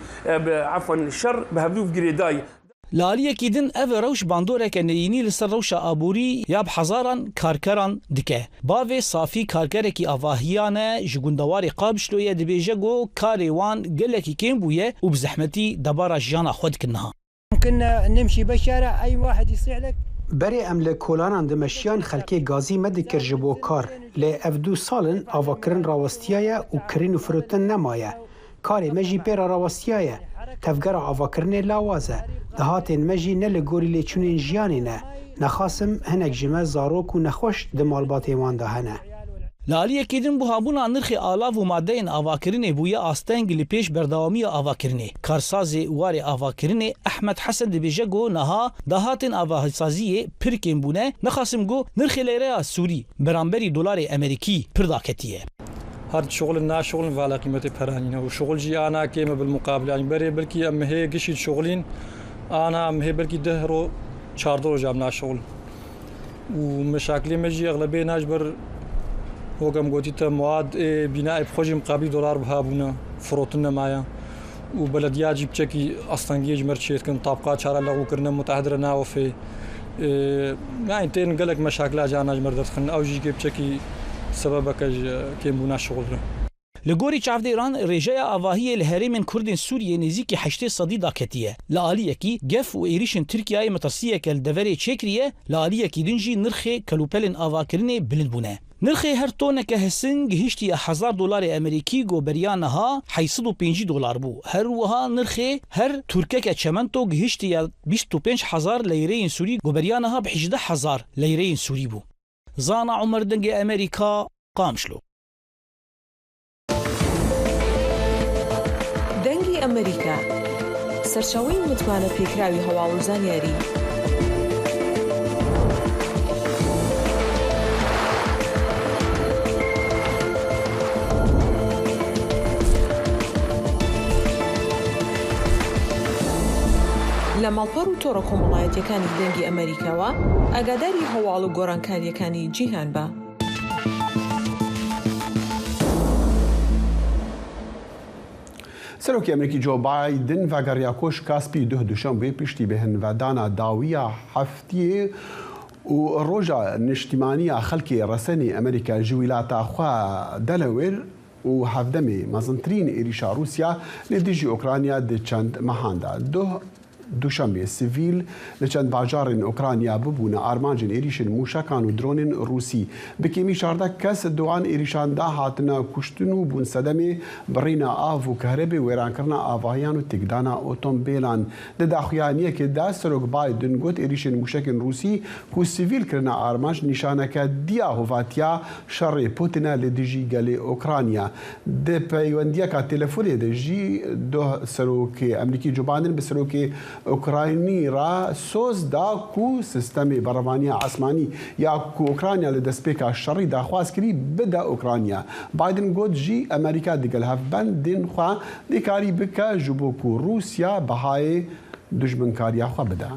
عفوا الشر بهبدو في قريداي لالیەکی دن ئەڤ ڕەوش باندۆرێکە نەینی لەسەر ڕەوشە ئابووری یا بحەزاران کارکەران دکە باوێ سافی کارگەرێکی ئاڤاهیانە ji gundewارê qabişloye dibêje got karê wan gelekî kêm bûye û bi zehmetî debara jiyana xwe dikin niha. كنا نمشي بالشارع أي واحد يصيح لك برێ ئەم لە کۆلانان دمەشیان خەلکێ گازی مەدیکرد ji بۆ کار lê ev 2 salin avakirin rawestiyaye û kirîn û firotin nemaye karê me jî pêra rawestiyaye tevgera avakirinê lawaz e dihatên me jî ne li gorî lêçûnên jiyanê ne nexwasim hinek ji me zarok û nexweş di malbatê wan de hene. لالیەکی din buhabûna nirxê alav û maddeyên avakirinê bûye asteng li pêş berdewamiya avakirinê. Karsazê warê avakirinê Ehmed Hesen dibêje got niha dahatên avahsaziyê pir kêm bûne nexwasim got nirxê lêreya Sûrî beramberî dolarê Emerîkî pir daketiye. هاد شغل الناس شغل فعلى قيمة برهانين وشغل جي أنا كيما بالمقابل يعني بري بلكي أم هي قشيد شغلين أنا أم هي بلكي دهرو شاردو جابنا شغل ومشاكلي مجي أغلبية ناجبر وقم قوتي مواد بناء بخوجي مقابل دولار بهابونا فروتنا معايا وبلديات جيب تشكي أصلا جيج مرشيت كن طابقات شارع لغو كرنا متحضرنا وفي يعني تين قالك مشاكل جانا جمردت خن أو جي جيب تشكي سببك كيم بونا شغل Li gorî çavdêran rêjeya avahiyê li herêmên Kurdên Sûriyê nêzîkî 8 sedî daketiye. Li aliyekî gef û êrişên Tirkiyeyê metirsiyeke li deverê çêkiriye, li aliyekî din jî nirxê kelûpelên avakirinê bilind bûne. Nirxê her toneke hesin gihîştiye $1000 Emerîkî goberiya niha $850 bû. Her wiha nirxê her Türkeke çemento gihîştiye 25,000 leyreyên Sûrî goberiya niha 18,000 leyreyên Sûrî bû. Zana Umer dengê Emerîka Qamişlo. دەنگی ئەمریکا سەرچاوەی متمانە پێکراوی هەواڵ و زانیاری لە ماڵپەڕ و تۆڕە کۆمەڵایەتیەکانی دەنگی ئەمریکاوە ئاگاداری هەواڵ و گۆڕانکاریەکانی جیهان بە. سەرۆکی ئەمریکی جۆ بایدن ڤاگەڕیا کۆش کاسپی دوشەمبێ پشتی بە هەنڤدانا داویە هەفتیە و ڕۆژە نیشتیمانیە خەڵکی ڕەسەنی ئەمریکا ji ویلاتاخوا دەلەوێر و هەفدەمێ مەزنترین ێریشا رووسیا لە دژی ئۆکرانیا di çend mehanدا دوشەمبێ سڤیل لە چەند باژارên ئۆکرانیا ببوونە ئارمانجên ێریشên موشەکان و درۆنên رووسی بکێمی 16 کەس دوان ێریشاندا هاتنە کوشتن و بوون سەدەمێ بڕینە ئاو و کەهرەبێ وێرانکردنا ئاڤاهیان و تێکدانا ئۆتۆمبێلان لە داخوایانیەکێدا سەرۆک بایدن گوت ێریشên موشەکên رووسی و سڤیل کردنا ئارمانج نیشانەکە دیا هۆڤاتیا شەڕێ پوتینە لە دژی گەلێ ئۆکرانیا دە پەیوەندیەکە تێلەفۆنێ دەژی سەرۆکی ئەمریکی جو بایدن بە سەرۆکی اوکراینی را سوز دا کو سیستم بەڕەوانی ئاسمانی یا کو ئۆکرانیا لە دەستپێکا شەڕی داخواز کردی بدە ئۆکرانیا بایدن گوت ژی ئەمریکا دیگەل هەفبەندên خوا دێکاری بکە ji بۆ ku رووسیا بەهای دژمنکاریاخوا بدە.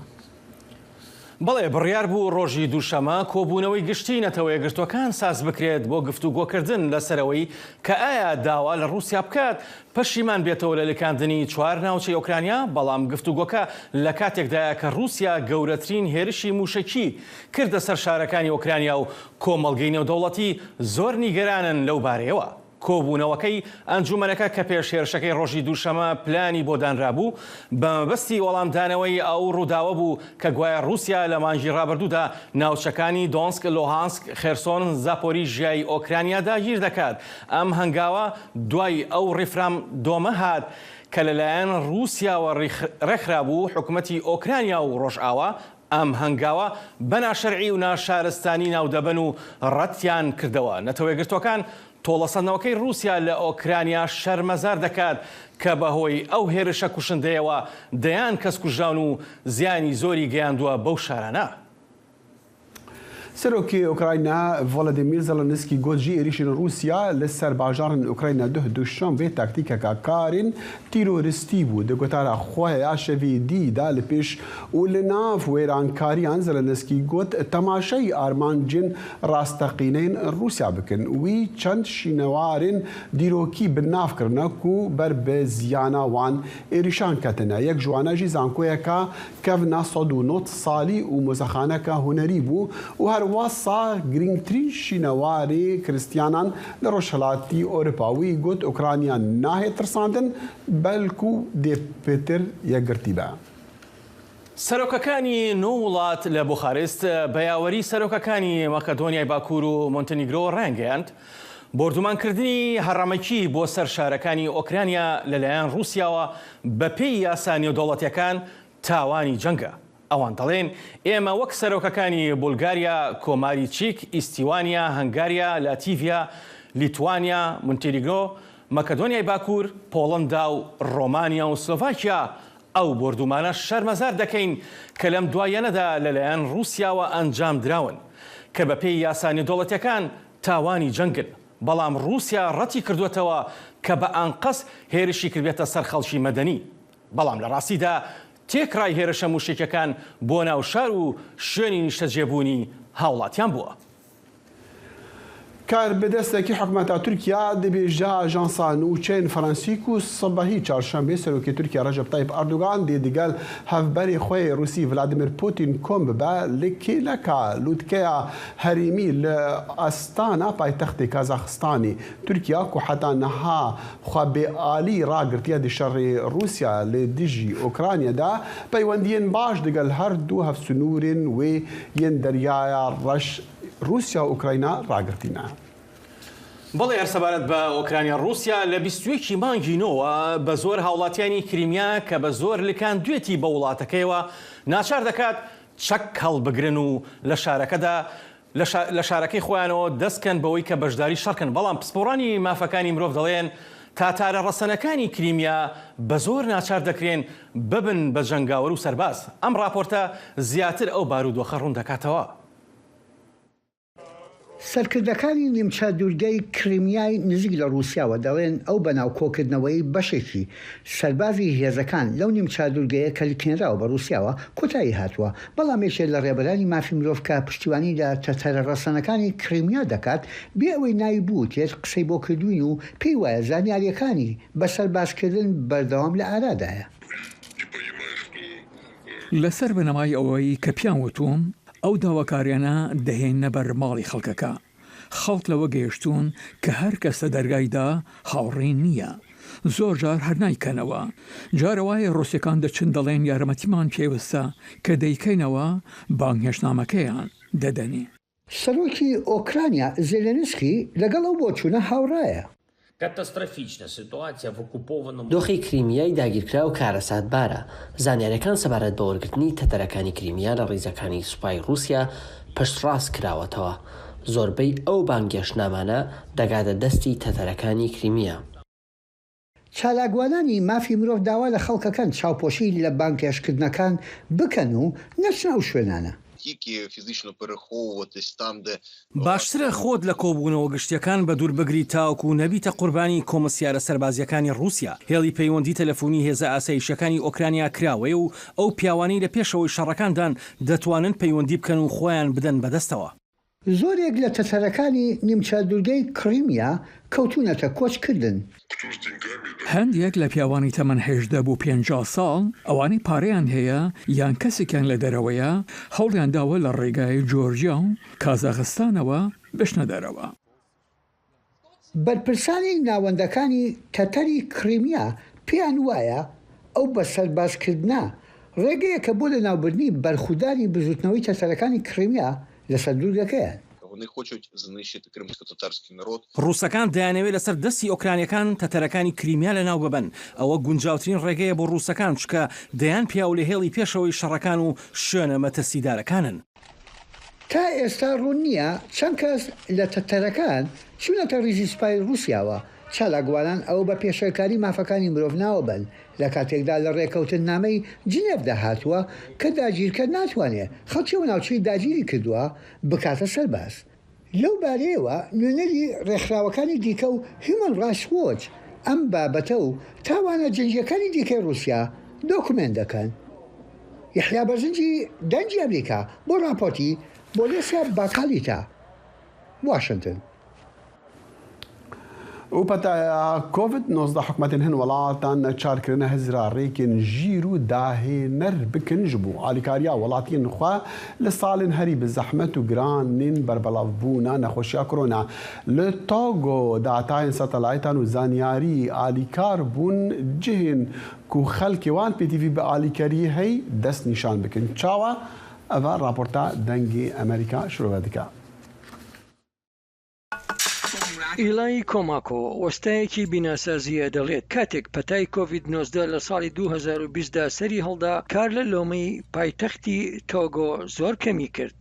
بەڵێ بڕیار بوو ڕۆژی دووشەمە کۆبوونەوەی گشتی نەتەوەی گرتوەکان ساز بکرێت بۆ گفتوگۆکردن لەسەرەوەی کە ئایا داوا لە رووسیا بکات پەشیمان بێتەوە لە لێکاندنی 4 ناوچەی ئۆکرانیا بەڵام گفتوگۆکە لە کاتێکدایە کە رووسیا گەورەترین هێرشی موشەکی کردە سەر شارەکانی ئۆکرانیا و کۆمەڵگەی نێودەوڵەتی زۆر نیگەرانن لەو بارەیەوە. کۆبوونەوەکەی ئەنجومەنەکە کە پێش هێرشەکەی ڕۆژی دووشەمە پلانی بۆ دانرابوو بە مەبەستی وەڵامدانەوەی ئەو ڕووداوە بوو کە گوایە رووسیا لە مانگی ڕابردوودا ناوچەکانی دۆنسک، لۆهانسک، خێرسۆن، زاپۆریژیای ئۆکرانیادا گیر دەکات. ئەم هەنگاوە دوای ئەو ڕیفرام دۆمە هات کە لەلایەن رووسیاوە ڕێکخرا بوو حکوومەتی ئۆکرانیا و ڕۆژئاوا ئەم هەنگاوە بەناشەرعی و ناشارستانی ناودەبن و ڕەتیان کردەوە. نەتەوەی گرتوەکان تۆڵەسەندنەوەکەی رووسیا لە ئۆکرانیا شەرمەزار دەکات کە بەهۆی ئەو هێرشە کوشندەیەوە دەیان کەس کوژان و زیانی زۆری گەیاندووە بەو شارانە. سەرۆکی ئۆکراینە ڤڵەدیمیر زەلەنسکی گوت ژێریشن رووسیا لەسەر باژارن ئۆکراینە دوشەمبێ تاکتیکەکە کارین تیرۆریستی بوو دەگوتارە خۆیە شەوی دیدا لە پێش و لە ناو وێرانکاریان زەلەنسکی گوت تەماشای ئارمانجین ڕاستەقینەین رووسیا بکەن وی چەند شینەوارن دیرۆکی بنافکردنە و بەر بە زیاناوان ئێریشان کەتنە یەک جوانەژی زانکۆیەکە کەڤنا ١٩ ساڵی و مۆزەخانەکە هونەری بوو و هەروەسا گرنگترین شینەواری کریستیانان لە ڕۆژهەڵاتی ئۆروپاوی گوت ئۆکرانیا ناهێت ترساندن بەلکو دێپێتر یەکگرتی بە. سەرۆکەکانی نۆ وڵات لە بوخارست بە یاوەری سەرۆکەکانی مەکەدۆنیای باکوور و مۆنتەنیگرۆ ڕەنگەیاند بردومانکردنی هەڕەمەکی بۆ سەر شارەکانی ئۆکرانیا لەلایەن رووسیاوە بە پێی یاسا نێودەوڵەتیەکان تاوانی جەنگە. ئەوان دەڵێن ئێمە وەک سەرۆکەکانی بولگاریا، کۆماری چیک، ئیستیوانیا، هەنگاریا، لاتیڤیا، لیتوانیا، مونتێنیگرۆ، مەکەدۆنیای باکوور، پۆڵەندا و ڕۆمانیا و سلۆڤاکیا ئەو بردومانە شەرمەزار دەکەین کە لەم دوایەنەدا لەلایەن رووسیاوە ئەنجام دراون کە بە پێی یاسا نێودەوڵەتیەکان تاوانی جەنگن. بەڵام رووسیا ڕەتی کردوێتەوە کە بە ئانقەس هێرشی کردبێتە سەر خەڵکی مەدەنی. بەڵام لە ڕاستیدا تێکڕای هێرشە موشکەکان بۆ ناو شار و شوێنی نیشتەجێبوونی هاوڵاتیان بووە. کاربەدەستێکی حکوومەتە تورکیا دەبێژە ئاژانسا نوچەین فەرەنسیک و سەبەهی چارشەمبێ سەرۆکی تورکیا ڕەجەب تایب ئەردوغان دێدیگەل هەڤبەری خۆی رووسی ڤلادیمیر پوتین کۆم ببە لە کێلەکە لووتکەیە هەریمی لە ئەستانە پایتەختی کازاخستانی تورکیا و حتا نەها خوابێئالی ڕاگرتیە دشەڕی رووسیا لە دژی ئۆکرانیەدا پەیوەندیên باش دەگەل هەردوو هەفسنوورên wê yên deryaya reş رووسیا و ئوکراینە ڕاگرتینە. بەڵێ هەرسەبارەت بە ئۆکرانیا رووسیا لە 21 مانگینەوە بە زۆر هاوڵاتیانی کریمیا کە بە زۆر لکان دوێتی بە وڵاتەکەیەوە ناچار دەکات چەک هەڵبگرن و لە شارەکەدا لە شارەکەی خۆیانەوە دەستکەن بەوەی کە بەشداری شەڕکن. بەڵام پسپۆڕانی مافەکانی مرۆڤ دەڵێن تاتارە ڕەسەنەکانی کریمیا بە زۆر ناچار دەکرێن ببن بە جەنگاوەر و سەرباز. ئەم راپۆرتە زیاتر ئەو بارودۆخە ڕوون دەکاتەوە. سەرکردەکانی نیمچە دوورگەی کریمیای نزیک لە رووسیاوە دەڵێن ئەو بەناو کۆکردنەوەی بەشێکی سەربازی هێزەکان لەو نیمچە دوورگەیە کە لکێنراوە بە رووسیاوە کۆتایی هاتووە. بەڵام یەکێک لە ڕێبەرانی مافی مرۆڤ کە پشتیوانی لە تەتەرە ڕەسەنەکانی کریمیا دەکات بێ ئەوەی ناوی بووتێت قسەی بۆ کردوین و پێی وایە زانیاریەکانی بە سەربازکردن بەردەوام لە ئارادایە. لەسەر بنەمای ئەوەی کە پیان وتوم ئەو داواکاریانە دەهێنە بەر ماڵی خەڵکەکە. خەڵک لەوە گەیشتون کە هەر کەس لە دەرگایدا هاوڕێن نییە. زۆر جار هەر نایکەنەوە. جارەوایە ڕۆسیەکان دەچن دەڵێن یارمەتیمان پێویستە کە دەیکەینەوە بانگهێشتنامەکەیان دەدەنێ. سەرۆکی ئۆکرانیا زێلێنسکی لەگەڵ ئەو بۆچوونە هاوڕایە. دۆخی کریمیای داگیرکرا و کارەساتبارە. زانیاریەکان سەبارەت بە وەرگرتنی تەتەرەکانی کریمیا لە ڕیزەکانی سوپای رووسیا پشتڕاست کراوەتەوە. زۆربەی ئەو بانگێشتنامانە دەگاتە دەستی تەتەرەکانی کریمیا. چالاکوانانی مافی مرۆڤ داوا لە خەڵکەکان چاوپۆشی لە بانگێشکردنەکان بکەن و نەچنە ئەو شوێنانە. باشترە خۆت لە کۆبوونەوە گشتیەکان بە دوور بگری تاوکو و نەبیتە قوربانی کۆمەسیارە سەربازیەکانی رووسیا. هێڵی پەیوەندی تەلەفۆنی هێزە ئاسایشەکانی ئۆکرانیا کراوەیە و ئەو پیاوانەی لە پێشەوەی شەڕەکاندان دەتوانن پەیوەندی بکەن و خۆیان بدەن بەدەستەوە. زۆرێک لە تەتەرەکانی نیمچە دوورگەی کریمیا کەوتونەتە کۆچکردن. هەندێک لە پیاوانی تەمەن 18 بۆ 50 ساڵ ئەوانەی پارەیان هەیە یان کەسێکیان لە دەرەوەیە هەوڵیان داوە لە ڕێگای جۆرجیا و کازاخستانەوە بشنە دەرەوە. بەرپرسانی ناوەندەکانی تەتەری کریمیا پێیان وایە ئەو بە سەربازکردنە ڕێگەیەکە بۆ لە ناوبردنی بەرخوداری بزوتنەوەی تەتەرەکانی کریمیا لەسەر دوورگەکەیان. ڕووسەکان دەیانەوێت لەسەر دەستی ئۆکرانیەکان تەتەرەکانی کریمیا لە ناو ببن. ئەوە گونجاوترین ڕێگەیە بۆ ڕووسەکان چکە دەیان پیا و لە هێڵی پێشەوەی شەڕەکان و شوێنە مەترسیدارەکانن. تا ئێستا ڕوون نییە چەند کەس لە تەتەرەکان چوونەتە ریزی سوپای رووسیاوە چالاگوواران ئەو بە پێشەکاری مافەکانی مرۆڤ ناوە بن لە کاتێکدا لە ڕێکەوتن نامەی جنێڤدا هاتووە کە داگیرکە ناتوانێت خەڵکی ناوچەی داگیری کردووە بکاتە سەرباز. لەو بارەیەوە نوێنەری ڕێکخراوەکانی دیکە و هیومن ڕایتس وۆچ ئەم بابەتە و تاوانە جەنگیەکانی دیکەی رووسیا دۆکومنت دەکەن. یحیا بەرزنجی دەنجی ئەمریکا بۆ راپۆرتی بۆلیسیا باکالیتا واشنگتن. و پەتا کۆڤید-19 حکومەتên hin welatان çarkirina hezirarêkên jîr û dahêner bikin ji bo alîkariya welatiyên xwe li salên herî bi zehmet û giranên berbelavbûna nexweşiya korona. Li Togo datayên satelaytan û zanyarî alîkar bûn cihên ku xelkê wan pêdivî bi alîkariyê hey dest nîşan bikin. Çawa ev raporta dengê Amerîka şirove dike. ئیلای کۆماکۆ وەستایەکی بیناسازیە دەڵێت کاتێک پەتای کۆڤید-19 لە ساڵی 2020دا سەری هەڵدا کار لە لۆمەی پایتەختی تۆگۆ زۆر کەمی کرد.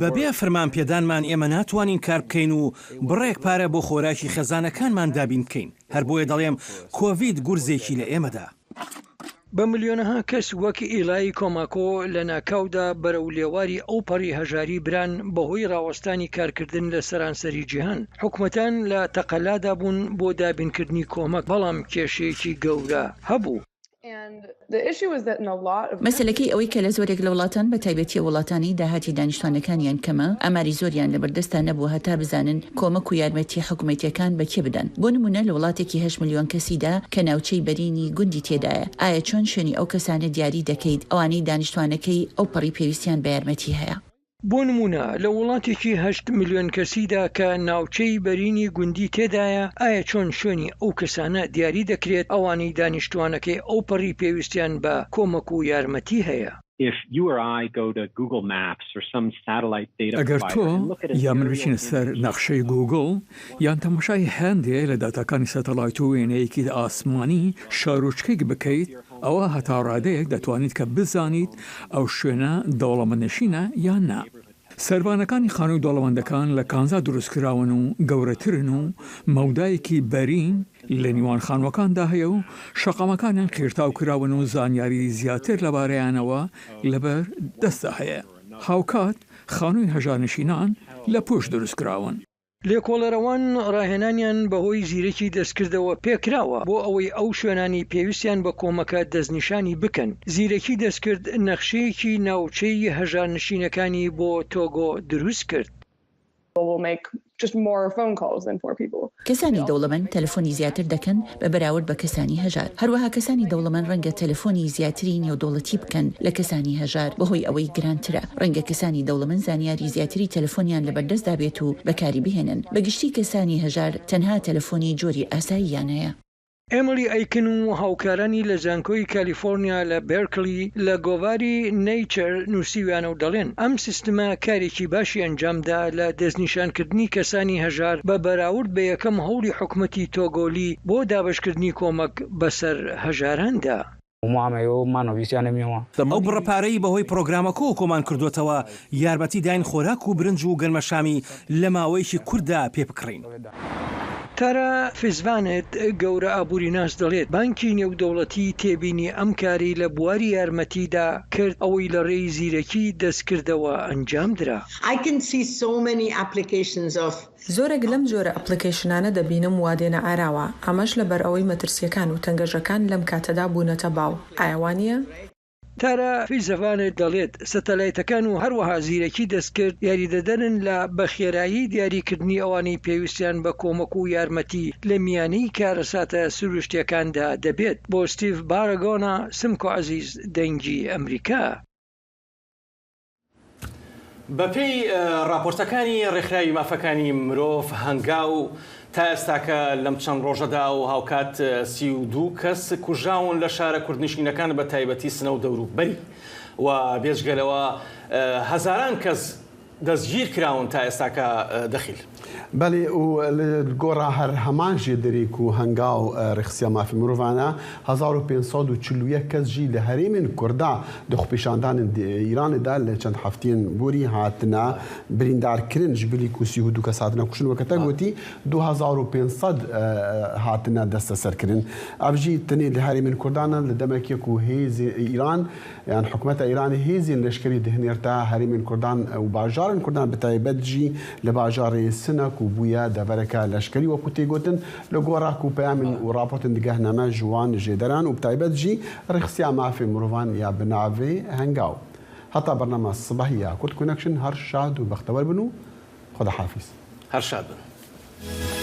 بەبێ فەرمان پێدانمان ئێمە ناتوانین کار بکەین و بڕێک پارە بۆ خۆراکی خەزانەکانمان دابین بکەین. هەر بۆیە دەڵێم کۆڤید گورزێکی لە ئێمەدا. بە ملیۆنەها کەس وەک ئیلای کۆماکۆ لە ناکاودا بەرەو لێواری ئەو پەڕی هەژاری بران بەهۆی ڕاوەستانی کارکردن لە سەرانسەری جیهان. حکومەتان لە تەقەلادا بوون بۆ دابینکردنی کۆمەک بەڵام کێشەیەکی گەورە هەبوو. مەسلەکەی ئەوەی کە لە زۆرێک لە وڵاتان بە تایبەتی وڵاتانی داهاتی دانیشتوانەکانیان کەمە ئەماری زۆریان لە بەردەستا نەبوو هەتا بزانن کۆمەک و یارمەتی حکوومەتیەکان بەکێ بدەن. بۆ نمونە لە وڵاتێکی 8 ملیۆن کەسیدا کە ناوچەی بەرینی گوندی تێدایە ئایا چۆن شوێنی ئەو کەسانە دیاری دەکەیت ئەوانەی دانیشتوانەکەی ئەو پەڕی پێویستیان بە یارمەتی هەیە؟ بۆ نمونە لە وڵاتێکی 8 ملیۆن کەسیدا کە ناوچەی بەرینی گوندی تێدایە ئایا چۆن شوێنی ئەو کەسانە دیاری دەکرێت ئەوانەی دانیشتوانەکەی ئەو پەڕی پێویستیان بە کۆمەک و یارمەتی هەیە. ئەگەر تۆ یا من بچینە سەر نەخشەی گوگل یان تەماشای هەندێک لە داتاکانی سەتەلایت و وێنەیەکی ئاسمانی شارۆچکێک بکەیت ئەوە هەتا ڕادەیەک دەتوانیت کە بزانیت ئەو شوێنە دەوڵەمەندنشینە یان نا. سەربانەکانی خانووی دەوڵەمەندەکان لە کانزا دروستکراون و گەورەترن و مەودایەکی بەرین لە نیوان خانوەکاندا هەیە و شەقامەکانیان خێرتاو کراون و زانیاری زیاتر لەبارەیانەوە لەبەر دەستا هەیە. هاوکات خانووی هەژارنشینان لە پۆش دروستکراون. لێکۆڵەرەوان ڕاهێنانیان بەهۆی زیرەکی دەستکردەوە پێکراوە بۆ ئەوەی ئەو شوێنانی پێویستیان بە کۆمەکە دەستنیشانی بکەن. زیرەکی دەستکرد نەخشەیەکی ناوچەی هەژارنشینەکانی بۆ تۆگۆ دروست کرد. کەسانی دەوڵەمەند تەلەفۆنی زیاتر دەکەن بە بەراورد بە کەسانی هەژار. هەروەها کەسانی دەوڵەمەند ڕەنگە تەلەفۆنی زیاتری نێودەوڵەتی بکەن لە کەسانی هەژار بەهۆی ئەوەی گرانترە. ڕەنگە کەسانی دەوڵەمەند زانیاری زیاتری تەلەفۆنیان لەبەردەستدا بێت و بەکاری بهێنن. بەگشتی کەسانی هەژار تەنها تەلەفۆنی جۆری ئاساییان هەیە. ئێمەلی ئەیکن و هاوکارانی لە زانکۆی کالیفۆرنیا لە بێرکلی لە گۆڤاری نیچر نووسیویانە و دەڵێن ئەم سیستمە کارێکی باشی ئەنجامدا لە دەستنیشانکردنی کەسانی هەژار بە بەراورد بە یەکەم هەوڵی حکومەتی تۆگۆلی بۆ دابشکردنی کۆمەک بەسەر هەژاراندا. ئەو بڕەپارەی بەهۆی پرۆگرامەکە و کۆمان کردوێتەوە یارمەتی داین خۆراک و برنج و گەرمەشامی لە ماوەیەکی کووردا پێ بکڕین. تارە فیزوانێت گەورە ئابووری ناس دەڵێت بانکی نێودەوڵەتی تێبینی ئەم کاری لە بواری یارمەتیدا کرد ئەوەی لە ڕێی زیرەکی دەستکردەوە ئەنجام درا. زۆرێک لەم جۆرە ئەپلیکیشنانە دەبینم وادێنە ئاراوە ئەمەش لەبەر ئەوەی مەترسیەکان و تەنگەژەکان لەم کاتەدا بوونەتە باو. ئایوانە؟ تارە فیزەوانێت دەڵێت سەتەلایتەکان و هەروەها زیرەکی دەستکرد یاریدەدەرن لە بەخێرایی دیاریکردنی ئەوانەی پێویستیان بە کۆمەک و یارمەتی لە میانەی کارەساتە سروشتیەکاندا دەبێت. بۆ ستیڤ بارەگۆنا سمکۆ عەزیز دەنگی ئەمریکا. بەپێی راپۆرتەکانی ڕێکخراوی مافەکانی مرۆڤ هەنگاو تا ئێستاکە لەم چەند ڕۆژەدا و هاوکات 32 کەس کوژاون لە شارە کوردنشینەکان بە تایبەتی سنە و دەوروبەری و بێژگەلەوە هەزاران کەس دەستگیر کراون تا ئێستاکە دەخیل. بەێ و گۆڕا هەر هەمان ژێدەرێک و هەنگاو ڕخسیە مافی مرۆڤانە 1541 کەس ژی لە هەرێمن کووردا دەخپێشاندان ئیراندا لە چەند هەفتێن بۆری هاتنە بریندارکردن ji bilî ku 32 کەس هاتنە کوشتن وەکەتە گوتی 2500 هاتنە دەستە سەرکردن ئەبژی تەنێ لە هەرێمن کوردانە لە دەمێکێک و هێزی ئیران یان حکوومەتە ئیرانی هێزیین لەشکری دهێنێرتا هەرێمن کوردان و باژارن کوردان بەتایبەت ژی لە باژارێ سنەک و بووە دەبەرەکە لەشکری وەکو تێگوتن لە گۆڕاک و پەیامن و راپۆرتن دیگەهنامە ژوان ژێدەران و بتایبەت ژی ڕخسیا مافی مرۆڤان یا بناوێ هەنگاو هەتا بەرنامە سبەهی یا کورد کونەکشن هەر شاد و بەختەوەر بن و خۆدا حافیز هەر شاد بن.